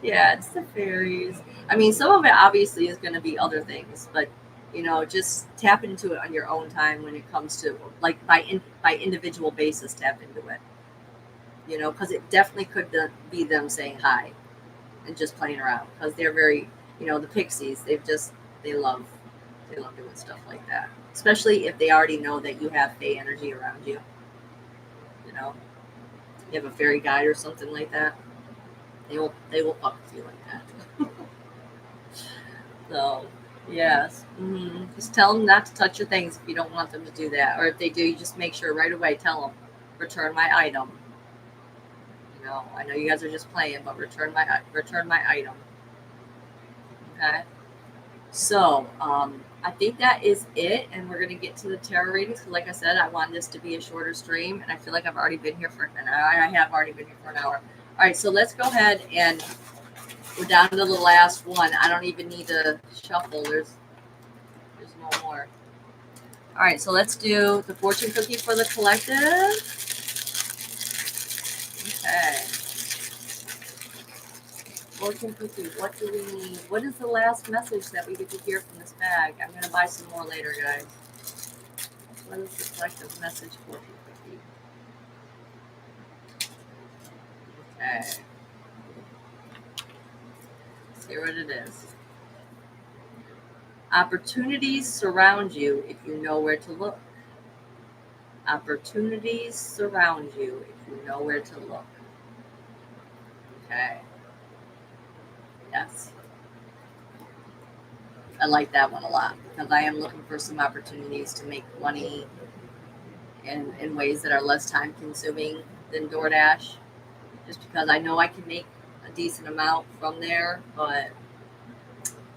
Yeah, it's the fairies. I mean, some of it obviously is going to be other things, but you know, just tap into it on your own time when it comes to like by individual basis, tap into it. You know, because it definitely could be them saying hi and just playing around because they're very, you know, the pixies. They love doing stuff like that, especially if they already know that you have fae energy around you. You know, you have a fairy guide or something like that. They will fuck with you like that. So, yes. Just tell them not to touch your things if you don't want them to do that. Or if they do, you just make sure right away, tell them, return my item. You know, I know you guys are just playing, but return my item. Okay? So, I think that is it. And we're going to get to the tarot readings. Like I said, I want this to be a shorter stream. And I feel like I've already been here for an hour. I have already been here for an hour. All right, so let's go ahead and we're down to the last one. I don't even need to shuffle. There's no more. All right, so let's do the fortune cookie for the collective. Okay. Fortune cookie, what do we need? What is the last message that we get to hear from this bag? I'm going to buy some more later, guys. What is the collective message fortune cookie? Okay. Let's see what it is. Opportunities surround you if you know where to look. Opportunities surround you if you know where to look. Okay. Yes. I like that one a lot because I am looking for some opportunities to make money, in ways that are less time consuming than DoorDash, just because I know I can make a decent amount from there, but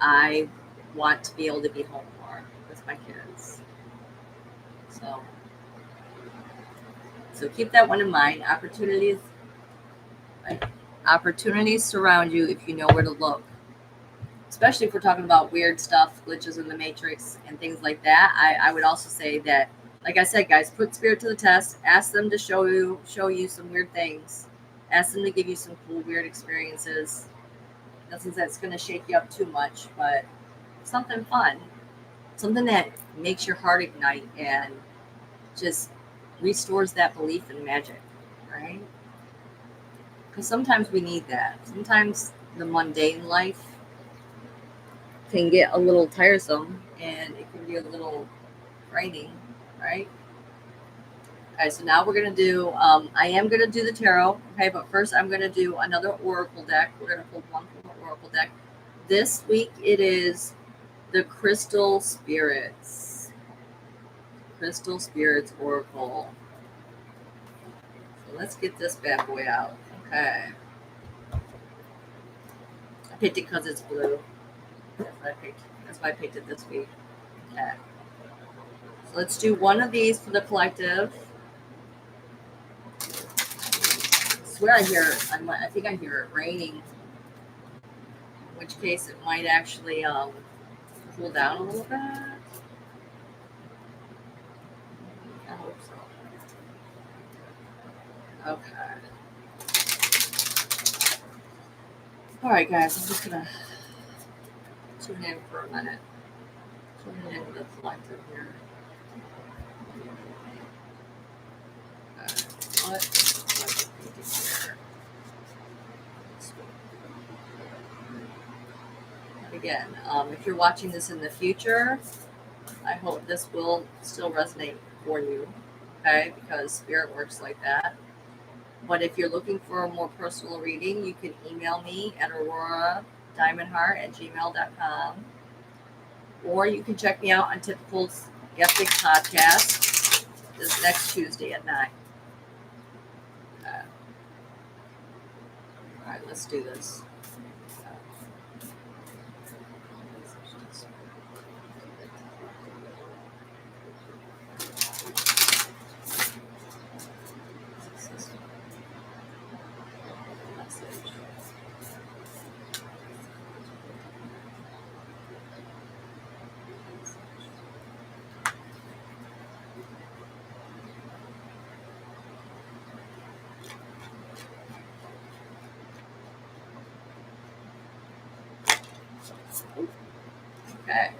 I want to be able to be home more with my kids. So keep that one in mind. Opportunities surround you if you know where to look. Especially if we're talking about weird stuff, glitches in the matrix and things like that. I would also say that, like I said, guys, put spirit to the test. Ask them to show you some weird things. Ask them to give you some cool, weird experiences. Nothing that's going to shake you up too much, but something fun. Something that makes your heart ignite and just restores that belief in magic, right? Because sometimes we need that. Sometimes the mundane life can get a little tiresome and it can be a little draining, right? Okay, so now we're going to do, I am going to do the tarot, okay, but first I'm going to do another oracle deck. We're going to pull one from the oracle deck. This week it is the Crystal Spirits. Crystal Spirits Oracle. So let's get this bad boy out. Okay. I picked it because it's blue. That's why I picked it this week. Okay. So let's do one of these for the collective. I swear I think I hear it raining. In which case it might actually cool down a little bit. I hope so. Okay. Alright guys, I'm just gonna tune in for a minute. Tune in to the collective here. What here? Again, if you're watching this in the future, I hope this will still resonate for you, okay? Because spirit works like that. But if you're looking for a more personal reading, you can email me at auroradiamondheart@gmail.com. Or you can check me out on Typical's Skeptic Podcast this next Tuesday at 9. All right, let's do this. Okay.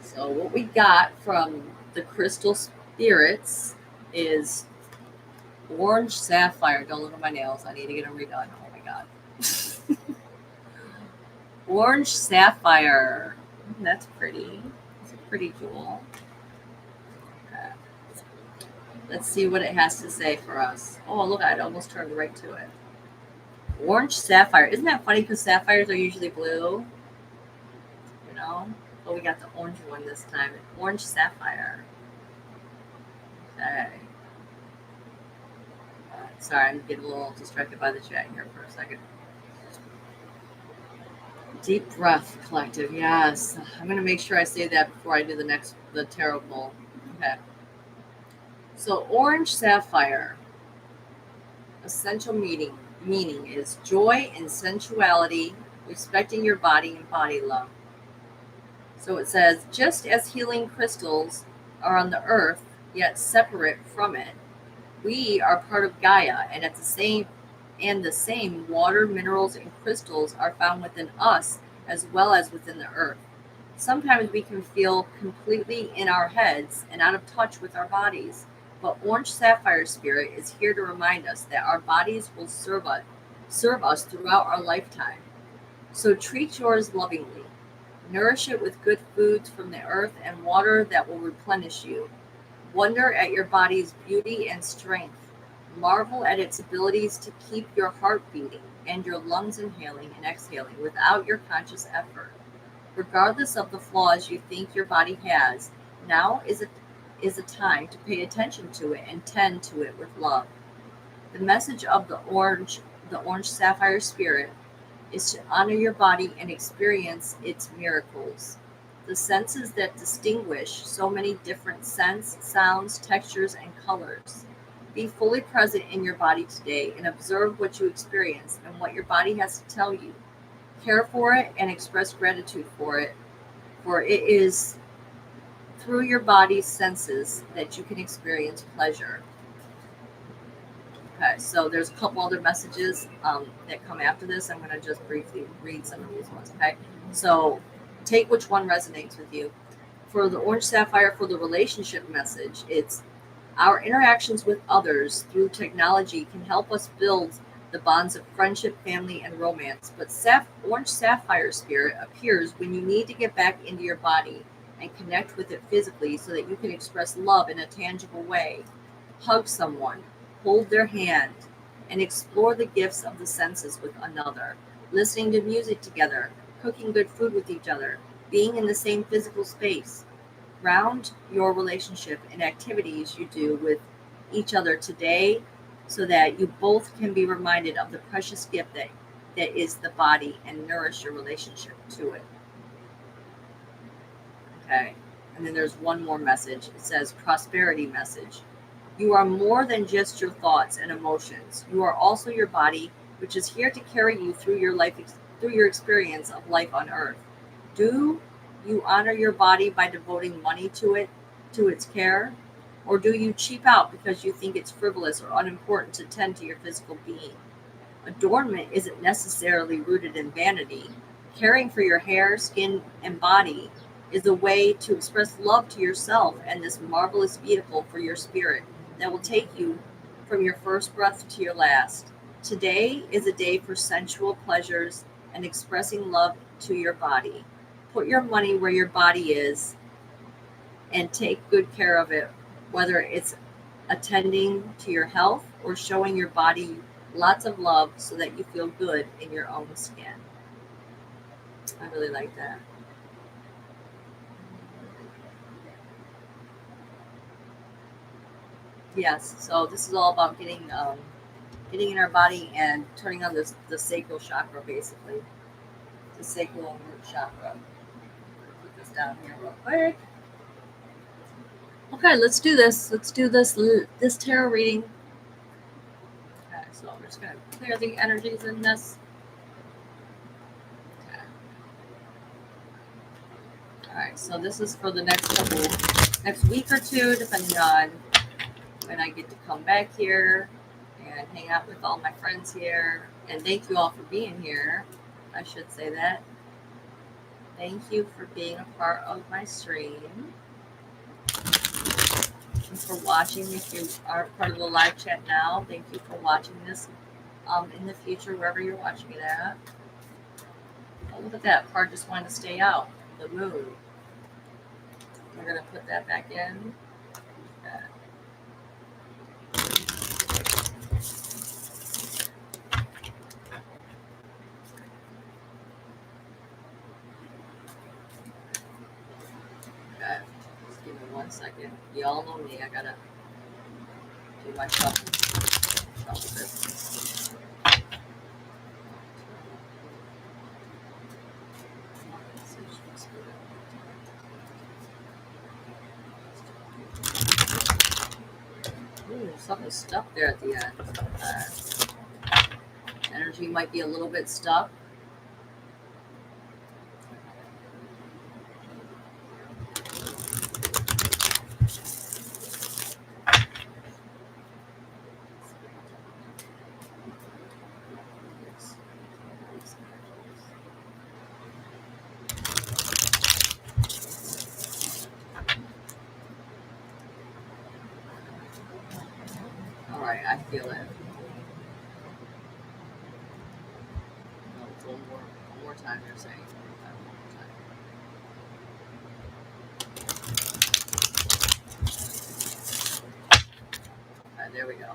So what we got from the Crystal Spirits is Orange Sapphire. Don't look at my nails. I need to get them redone. Oh my god. Orange Sapphire. That's pretty. It's a pretty jewel. Okay. Let's see what it has to say for us. Oh, look, I almost turned right to it. Orange Sapphire. Isn't that funny? Because sapphires are usually blue. You know? But we got the orange one this time. Orange Sapphire. Okay. Sorry, I'm getting a little distracted by the chat here for a second. Deep breath, collective. Yes. I'm going to make sure I say that before I do the tarot pull. Okay. So, Orange Sapphire. Essential meaning is joy and sensuality, respecting your body and body love. So it says, just as healing crystals are on the earth, yet separate from it, we are part of Gaia, and the same water, minerals, and crystals are found within us as well as within the earth. Sometimes we can feel completely in our heads and out of touch with our bodies, but Orange Sapphire Spirit is here to remind us that our bodies will serve us throughout our lifetime. So treat yours lovingly. Nourish it with good foods from the earth and water that will replenish you. Wonder at your body's beauty and strength. Marvel at its abilities to keep your heart beating and your lungs inhaling and exhaling without your conscious effort. Regardless of the flaws you think your body has, now is is a time to pay attention to it and tend to it with love. The message of the orange sapphire spirit is to honor your body and experience its miracles. The senses that distinguish so many different scents, sounds, textures, and colors. Be fully present in your body today and observe what you experience and what your body has to tell you. Care for it and express gratitude for it is through your body's senses that you can experience pleasure. Okay, so there's a couple other messages that come after this. I'm going to just briefly read some of these ones. Okay, so take which one resonates with you. For the orange sapphire, for the relationship message, it's our interactions with others through technology can help us build the bonds of friendship, family, and romance. But orange sapphire spirit appears when you need to get back into your body and connect with it physically so that you can express love in a tangible way. Hug someone, hold their hand, and explore the gifts of the senses with another. Listening to music together, cooking good food with each other, being in the same physical space. Ground your relationship in activities you do with each other today so that you both can be reminded of the precious gift that is the body and nourish your relationship to it. Okay. And then there's one more message. It says prosperity message. You are more than just your thoughts and emotions. You are also your body, which is here to carry you through your life, through your experience of life on earth. Do you honor your body by devoting money to it, to its care? Or do you cheap out because you think it's frivolous or unimportant to tend to your physical being? Adornment isn't necessarily rooted in vanity. Caring for your hair, skin, and body is a way to express love to yourself and this marvelous vehicle for your spirit that will take you from your first breath to your last. Today is a day for sensual pleasures and expressing love to your body. Put your money where your body is and take good care of it, whether it's attending to your health or showing your body lots of love so that you feel good in your own skin. I really like that. Yes, so this is all about getting in our body and turning on the sacral chakra, basically. The sacral and root chakra. Put this down here real quick. Okay, let's do this. Let's do this tarot reading. Okay, so I'm just gonna clear the energies in this. Okay. All right, so this is for the next week or two, depending on when I get to come back here and hang out with all my friends here. And thank you all for being here. I should say that. Thank you for being a part of my stream. And for watching. If you are part of the live chat now, thank you for watching this in the future, wherever you're watching it at. Oh, look at that. Card just wanted to stay out. The moon. We're going to put that back in. Okay. Okay. Just give me 1 second. Y'all know me. I got to do my shuffle business. Ooh, something's stuck there at the end. Energy might be a little bit stuck. Alright, I feel it. No, one more time, you're saying. One more time. Alright, there we go.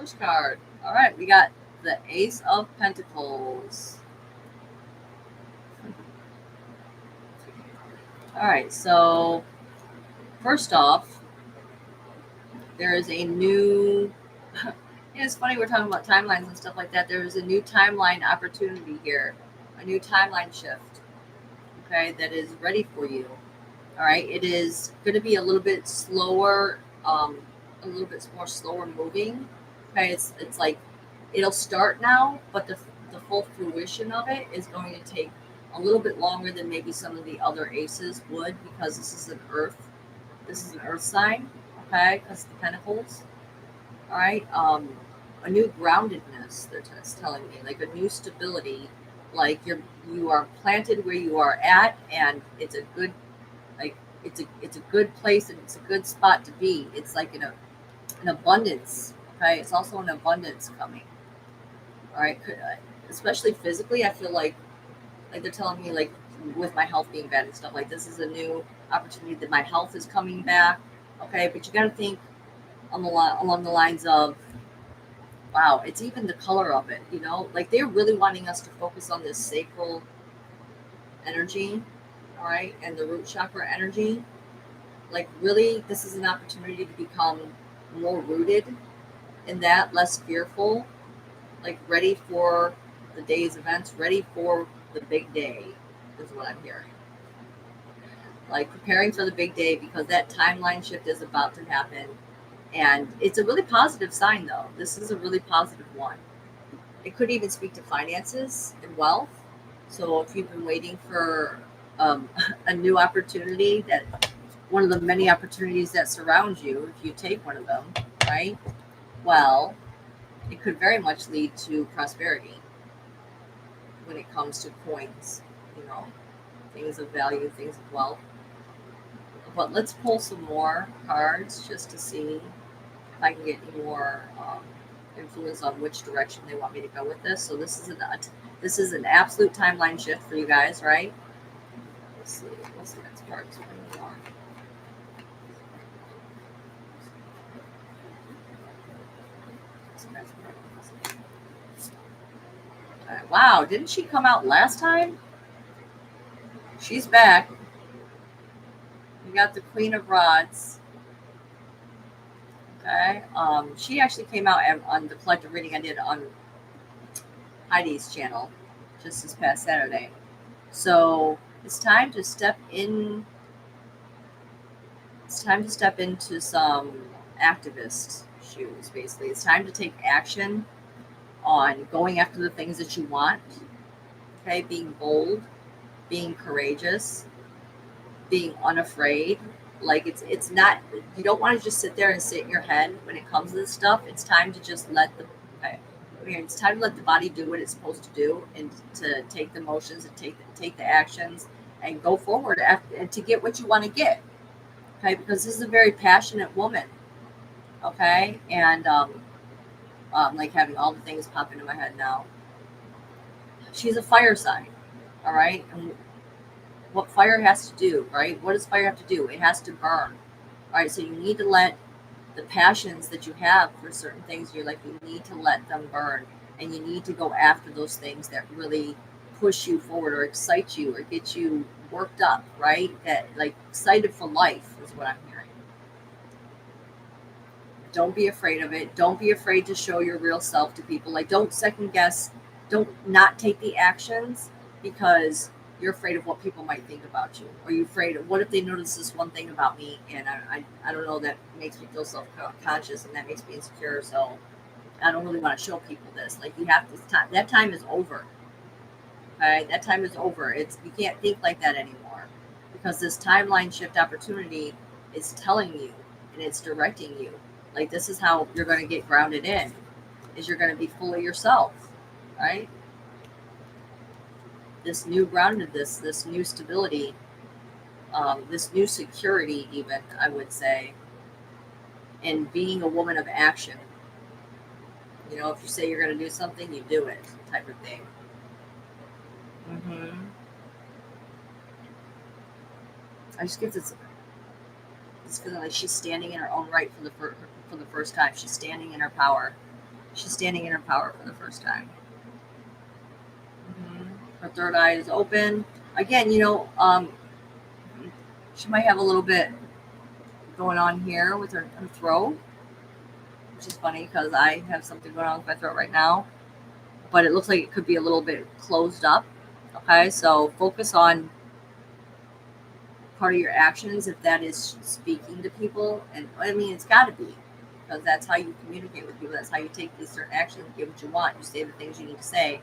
first card. All right, we got the Ace of Pentacles. All right, so first off, there is a new. It's funny we're talking about timelines and stuff like that. There is a new timeline opportunity here, a new timeline shift. Okay, that is ready for you. All right, it is going to be a little bit slower, a little bit more slower moving. Okay, it's like it'll start now, but the full fruition of it is going to take a little bit longer than maybe some of the other aces would, because this is an earth sign. Okay, because the pentacles. All right, a new groundedness. They're telling me, like a new stability, like you are planted where you are at, and it's a good, like it's a good place, and it's a good spot to be. It's like an abundance. Okay, it's also an abundance coming. All right, especially physically, I feel like they're telling me, like with my health being bad and stuff, like this is a new opportunity that my health is coming back. Okay, but you got to think on along the lines of, wow, it's even the color of it. You know, like they're really wanting us to focus on this sacral energy. All right, and the root chakra energy. Like really, this is an opportunity to become more rooted in that, less fearful, like ready for the day's events, ready for the big day, is what I'm hearing. Like preparing for the big day, because that timeline shift is about to happen. And it's a really positive sign, though. This is a really positive one. It could even speak to finances and wealth. So if you've been waiting for a new opportunity, that one of the many opportunities that surround you, if you take one of them, right? Well, it could very much lead to prosperity when it comes to coins, you know, things of value, things of wealth. But let's pull some more cards just to see if I can get any more influence on which direction they want me to go with this. So this is an absolute timeline shift for you guys, right? Let's see. What's the next card? Wow, didn't she come out last time? She's back. We got the Queen of Rods. Okay. She actually came out on the collective reading I did on Heidi's channel just this past Saturday. So it's time to step in. It's time to step into some activist shoes, basically. It's time to take action on going after the things that you want. Okay, being bold, being courageous, being unafraid. Like it's not, you don't want to just sit there and sit in your head when it comes to this stuff. It's time to just let the it's time to let the body do what it's supposed to do, and to take the motions and take the actions and go forward and to get what you want to get. Okay, because this is a very passionate woman. Okay, and like having all the things pop into my head now. She's a fire sign. All right, and what fire has to do, right? What does fire have to do? It has to burn. All right, so you need to let the passions that you have for certain things, you're like, you need to let them burn, and you need to go after those things that really push you forward or excite you or get you worked up, right? That like excited for life is what I'm hearing. Don't be afraid of it. Don't be afraid to show your real self to people. Like, don't second guess. Don't not take the actions because you're afraid of what people might think about you. Or you're afraid of, what if they notice this one thing about me, and I don't know, that makes me feel self-conscious, and that makes me insecure. So I don't really want to show people this. Like, you have this time. That time is over. Okay, that time is over. You can't think like that anymore, because this timeline shift opportunity is telling you, and it's directing you. Like, this is how you're going to get grounded in, is you're going to be fully yourself, right? This new groundedness, this new stability, this new security, even, I would say, and being a woman of action. You know, if you say you're going to do something, you do it, type of thing. I just get this feeling like she's standing in her own right for the first time. She's standing in her power. She's standing in her power for the first time. Her third eye is open. Again, she might have a little bit going on here with her throat, which is funny because I have something going on with my throat right now. But it looks like it could be a little bit closed up. Okay, so focus on part of your actions if that is speaking to people. And I mean, it's got to be, because that's how you communicate with people. That's how you take these certain actions, get what you want. You say the things you need to say.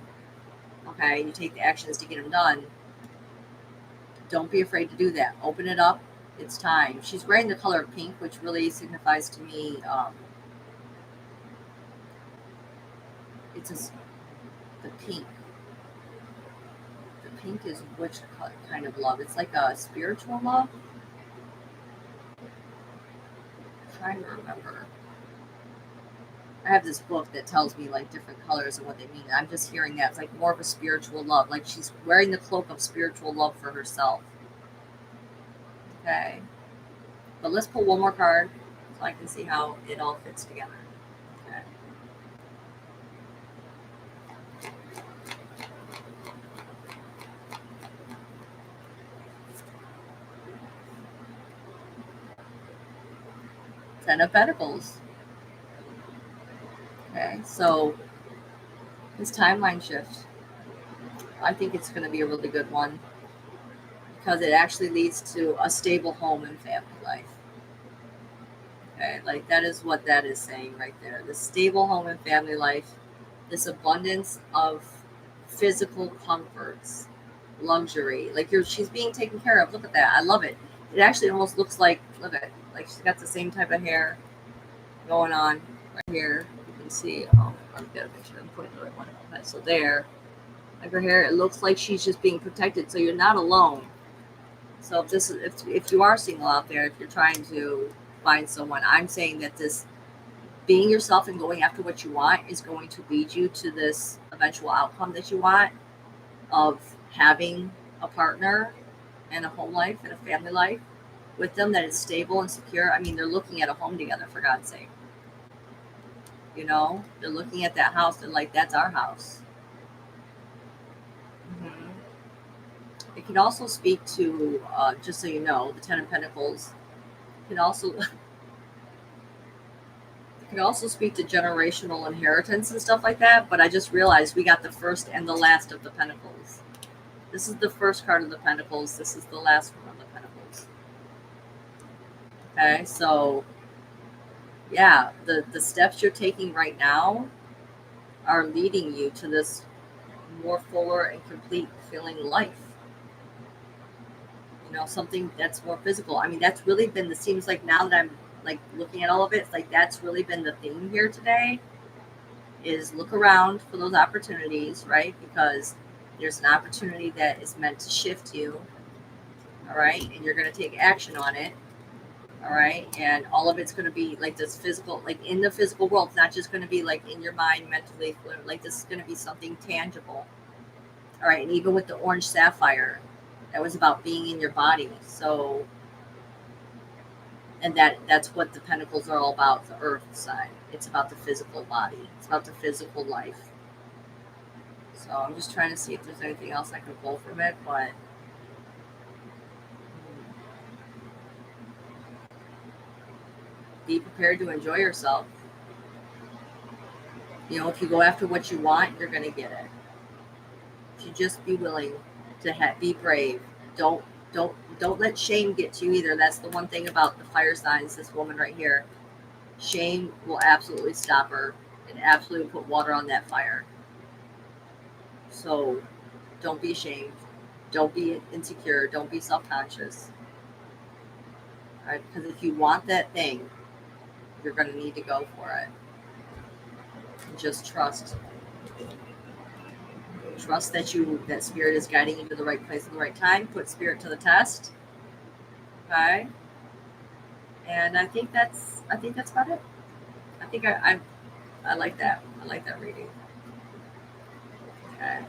Okay, you take the actions to get them done. Don't be afraid to do that. Open it up. It's time. She's wearing the color pink, which really signifies to me the pink. The pink is which kind of love? It's like a spiritual love. I'm trying to remember. I have this book that tells me like different colors and what they mean. I'm just hearing that it's like more of a spiritual love. Like she's wearing the cloak of spiritual love for herself. Okay. But let's pull one more card so I can see how it all fits together. Okay. Ten of Pentacles. Okay, so this timeline shift, I think it's going to be a really good one because it actually leads to a stable home and family life. Okay, like that is what that is saying right there. The stable home and family life, this abundance of physical comforts, luxury. Like she's being taken care of. Look at that. I love it. It actually almost looks like, look at it, like she's got the same type of hair going on right here. You can see, let me get a picture. I'm putting the right one. Okay, so there, like her hair, it looks like she's just being protected. So you're not alone. So if you are single out there, if you're trying to find someone, I'm saying that this being yourself and going after what you want is going to lead you to this eventual outcome that you want of having a partner and a home life and a family life with them that is stable and secure. I mean, they're looking at a home together, for God's sake. They're looking at that house and like, that's our house. Mm-hmm. It can also speak to, just so you know, the Ten of Pentacles can also speak to generational inheritance and stuff like that. But I just realized we got the first and the last of the Pentacles. This is the first card of the Pentacles. This is the last one of the Pentacles. Okay, so yeah, the steps you're taking right now are leading you to this more fuller and complete feeling life. Something that's more physical. I mean, that's really been seems like now that I'm like looking at all of it, it's like that's really been the theme here today is look around for those opportunities, right? Because there's an opportunity that is meant to shift you. All right. And you're going to take action on it. All right. And all of it's going to be like this physical, like in the physical world. It's not just going to be like in your mind, mentally, like this is going to be something tangible. All right. And even with the orange sapphire, that was about being in your body. So, and that's what the Pentacles are all about, the earth side. It's about the physical body. It's about the physical life. So I'm just trying to see if there's anything else I can pull from it, but be prepared to enjoy yourself. If you go after what you want, you're going to get it. You just be willing to be brave. Don't let shame get to you either. That's the one thing about the fire signs, this woman right here. Shame will absolutely stop her and absolutely put water on that fire. So don't be ashamed. Don't be insecure. Don't be self-conscious. All right? Because if you want that thing, you're going to need to go for it. And just trust. Trust that spirit is guiding you to the right place at the right time. Put spirit to the test. Okay. And I think that's about it. I think I like that. I like that reading. Okay.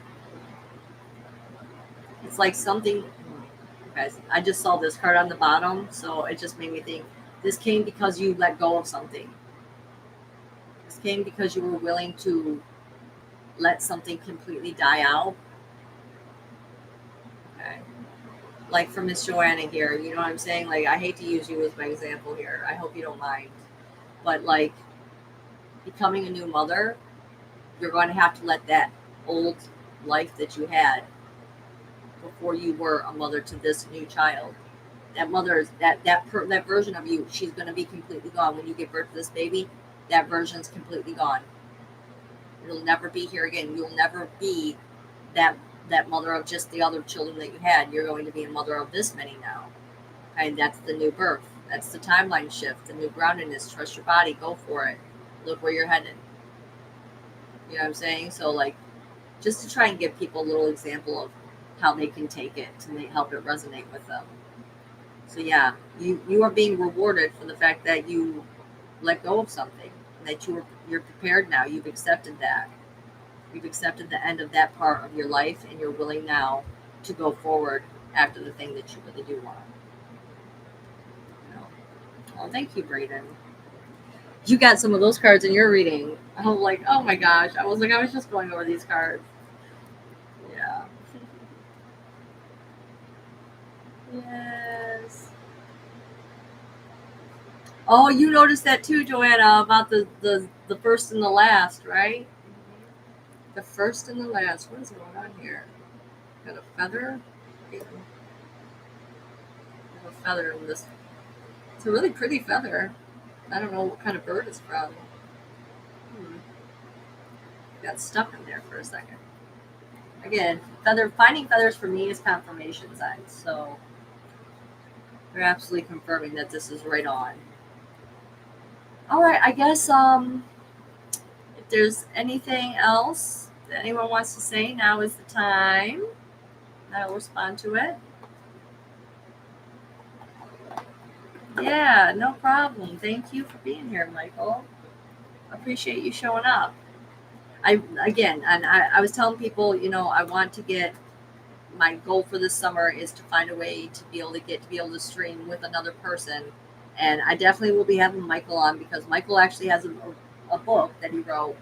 It's like something, guys, I just saw this card on the bottom, so it just made me think this came because you let go of something. birth came because you were willing to let something completely die out? Okay. Like for Miss Joanna here, you know what I'm saying? Like, I hate to use you as my example here. I hope you don't mind. But like becoming a new mother, you're going to have to let that old life that you had before you were a mother to this new child. That mother is that version of you. She's going to be completely gone when you give birth to this baby. That version's completely gone. It'll never be here again. You'll never be that that mother of just the other children that you had. You're going to be a mother of this many now. Okay, that's the new birth. That's the timeline shift, the new groundedness. Trust your body. Go for it. Look where you're headed. You know what I'm saying? So like, just to try and give people a little example of how they can take it to help it resonate with them. So yeah, you are being rewarded for the fact that you let go of something, that you're prepared now. You've accepted that. You've accepted the end of that part of your life, and you're willing now to go forward after the thing that you really do want. You know? Oh, thank you, Brayden. You got some of those cards in your reading. I was like, oh my gosh. I was just going over these cards. Yeah. Yes. Oh, you noticed that too, Joanna, about the first and the last, right? The first and the last. What is going on here? Got a feather? Yeah. A feather in this. It's a really pretty feather. I don't know what kind of bird it's from. Got stuck in there for a second. Again, finding feathers for me is confirmation signs. So they're absolutely confirming that this is right on. All right, I guess if there's anything else that anyone wants to say, now is the time. I'll respond to it. Yeah, no problem. Thank you for being here, Michael. Appreciate you showing up. I was telling people, I want to get, my goal for this summer is to find a way to be able to stream with another person, and I definitely will be having Michael on because Michael actually has a book that he wrote,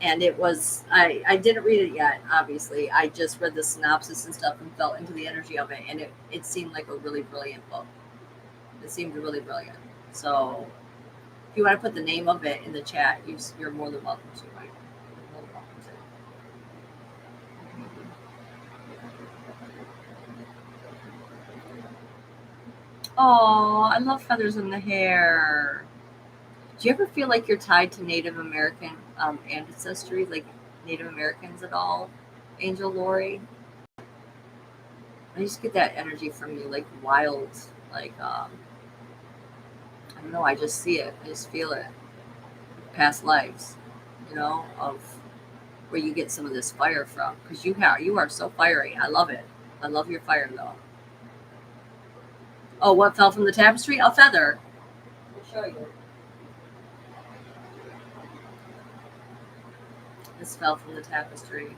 and it was I didn't read it yet. Obviously, I just read the synopsis and stuff and fell into the energy of it, and it seemed like a really brilliant book. It seemed really brilliant. So if you want to put the name of it in the chat, you're more than welcome to, Mike. You're more than welcome to. Oh, I love feathers in the hair. Do you ever feel like you're tied to Native American ancestry, like Native Americans at all, Angel Lori? I just get that energy from you, like wild, like I don't know. I just see it. I just feel it. Past lives, of where you get some of this fire from, because you are so fiery. I love it. I love your fire though. Oh, what fell from the tapestry? A feather. I'll show you. This fell from the tapestry.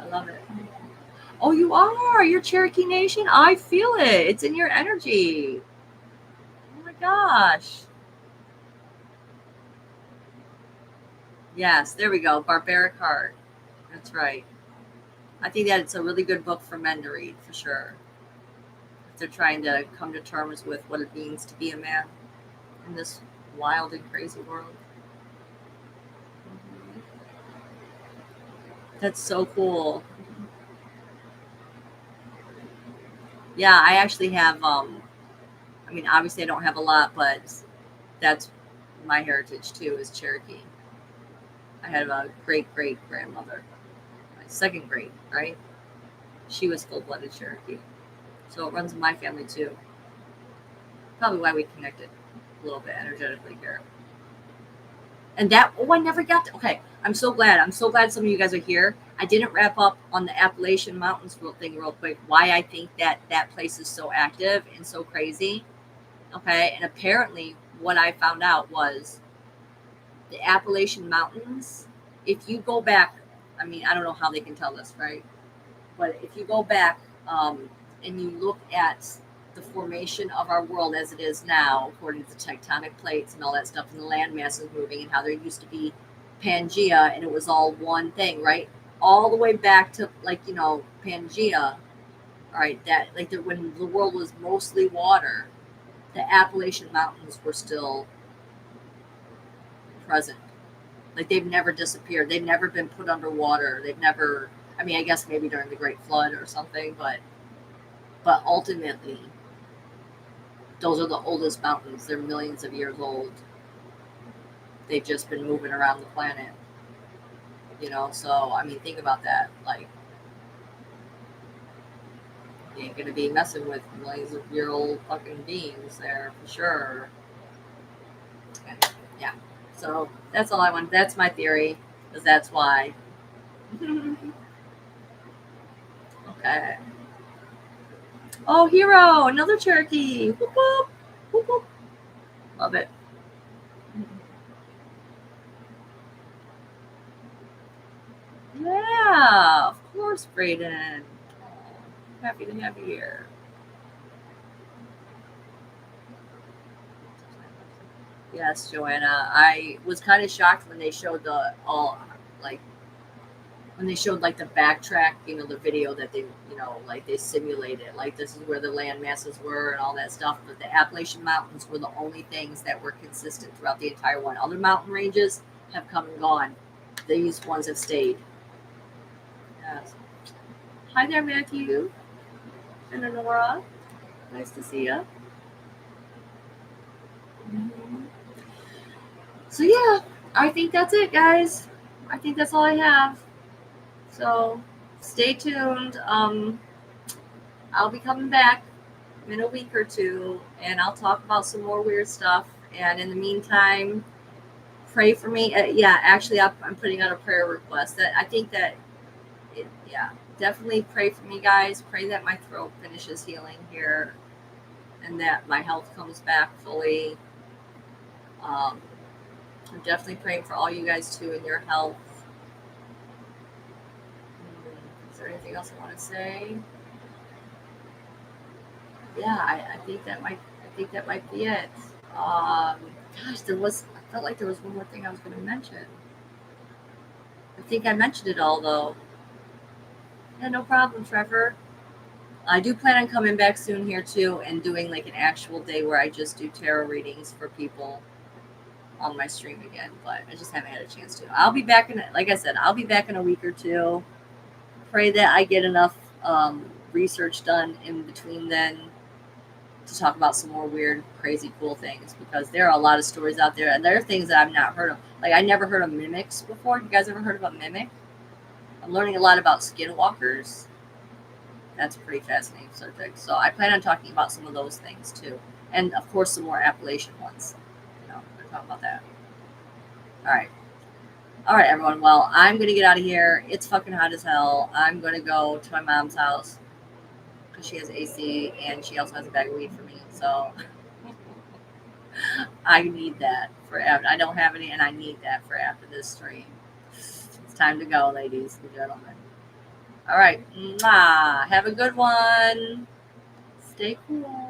I love it. Oh, you are. You're Cherokee Nation. I feel it. It's in your energy. Oh my gosh. Yes, there we go. Barbaric Heart. That's right. I think that it's a really good book for men to read, for sure. If they're trying to come to terms with what it means to be a man in this wild and crazy world. That's so cool. Yeah, I actually have obviously I don't have a lot, but that's my heritage too, is Cherokee. I had a great grandmother, my second great, right? She was full-blooded Cherokee. So it runs in my family too. Probably why we connected a little bit energetically here. And I never got to, okay, I'm so glad some of you guys are here. I didn't wrap up on the Appalachian Mountains thing real quick, why I think that place is so active and so crazy. Okay, and apparently what I found out was the Appalachian Mountains, if you go back, I don't know how they can tell this, right? But if you go back and you look at the formation of our world as it is now, according to tectonic plates and all that stuff, and the land masses moving, and how there used to be Pangea, and it was all one thing, right? All the way back to, like, Pangea, all right, that, like, when the world was mostly water, the Appalachian Mountains were still present. Like, they've never disappeared. They've never been put underwater. They've never, I mean, I guess maybe during the Great Flood or something, but ultimately, those are the oldest mountains. They're millions of years old. They've just been moving around the planet. So, I mean, think about that. Like, you ain't gonna be messing with millions of year old fucking beings there for sure. And, yeah. So that's all I want. That's my theory, because that's why. Okay. Oh, Hero, another Cherokee. Whoop, whoop. Whoop, whoop. Love it. Yeah, of course, Brayden. Happy to have you here. Yes, Joanna. I was kind of shocked when they showed when they showed like the backtrack, the video that they, like they simulated, like this is where the land masses were and all that stuff. But the Appalachian Mountains were the only things that were consistent throughout the entire one. Other mountain ranges have come and gone. These ones have stayed. Yes. Hi there, Matthew and Honora. Nice to see you. Mm-hmm. So yeah, I think that's it, guys. I think that's all I have. So stay tuned. I'll be coming back in a week or two, and I'll talk about some more weird stuff. And in the meantime, pray for me. Yeah, actually, I'm putting out a prayer request. That I think that, yeah, definitely pray for me, guys. Pray that my throat finishes healing here, and that my health comes back fully. I'm definitely praying for all you guys too in your health. Is there anything else I want to say? Yeah, I think that might be it. Gosh, I felt like there was one more thing I was going to mention. I think I mentioned it all though. Yeah, no problem, Trevor. I do plan on coming back soon here too and doing like an actual day where I just do tarot readings for people on my stream again, but I just haven't had a chance to. I'll be back like I said, I'll be back in a week or two. Pray that I get enough research done in between then to talk about some more weird, crazy, cool things, because there are a lot of stories out there, and there are things that I've not heard of. Like, I never heard of mimics before. You guys ever heard of a mimic? I'm learning a lot about skinwalkers. That's a pretty fascinating subject. So I plan on talking about some of those things too, and of course some more Appalachian ones. We're talking about that. All right, everyone. Well, I'm gonna get out of here. It's fucking hot as hell. I'm gonna go to my mom's house because she has AC and she also has a bag of weed for me. So I need that for after. I don't have any, and I need that for after this stream. It's time to go, ladies and gentlemen. All right. Mwah. Have a good one. Stay cool.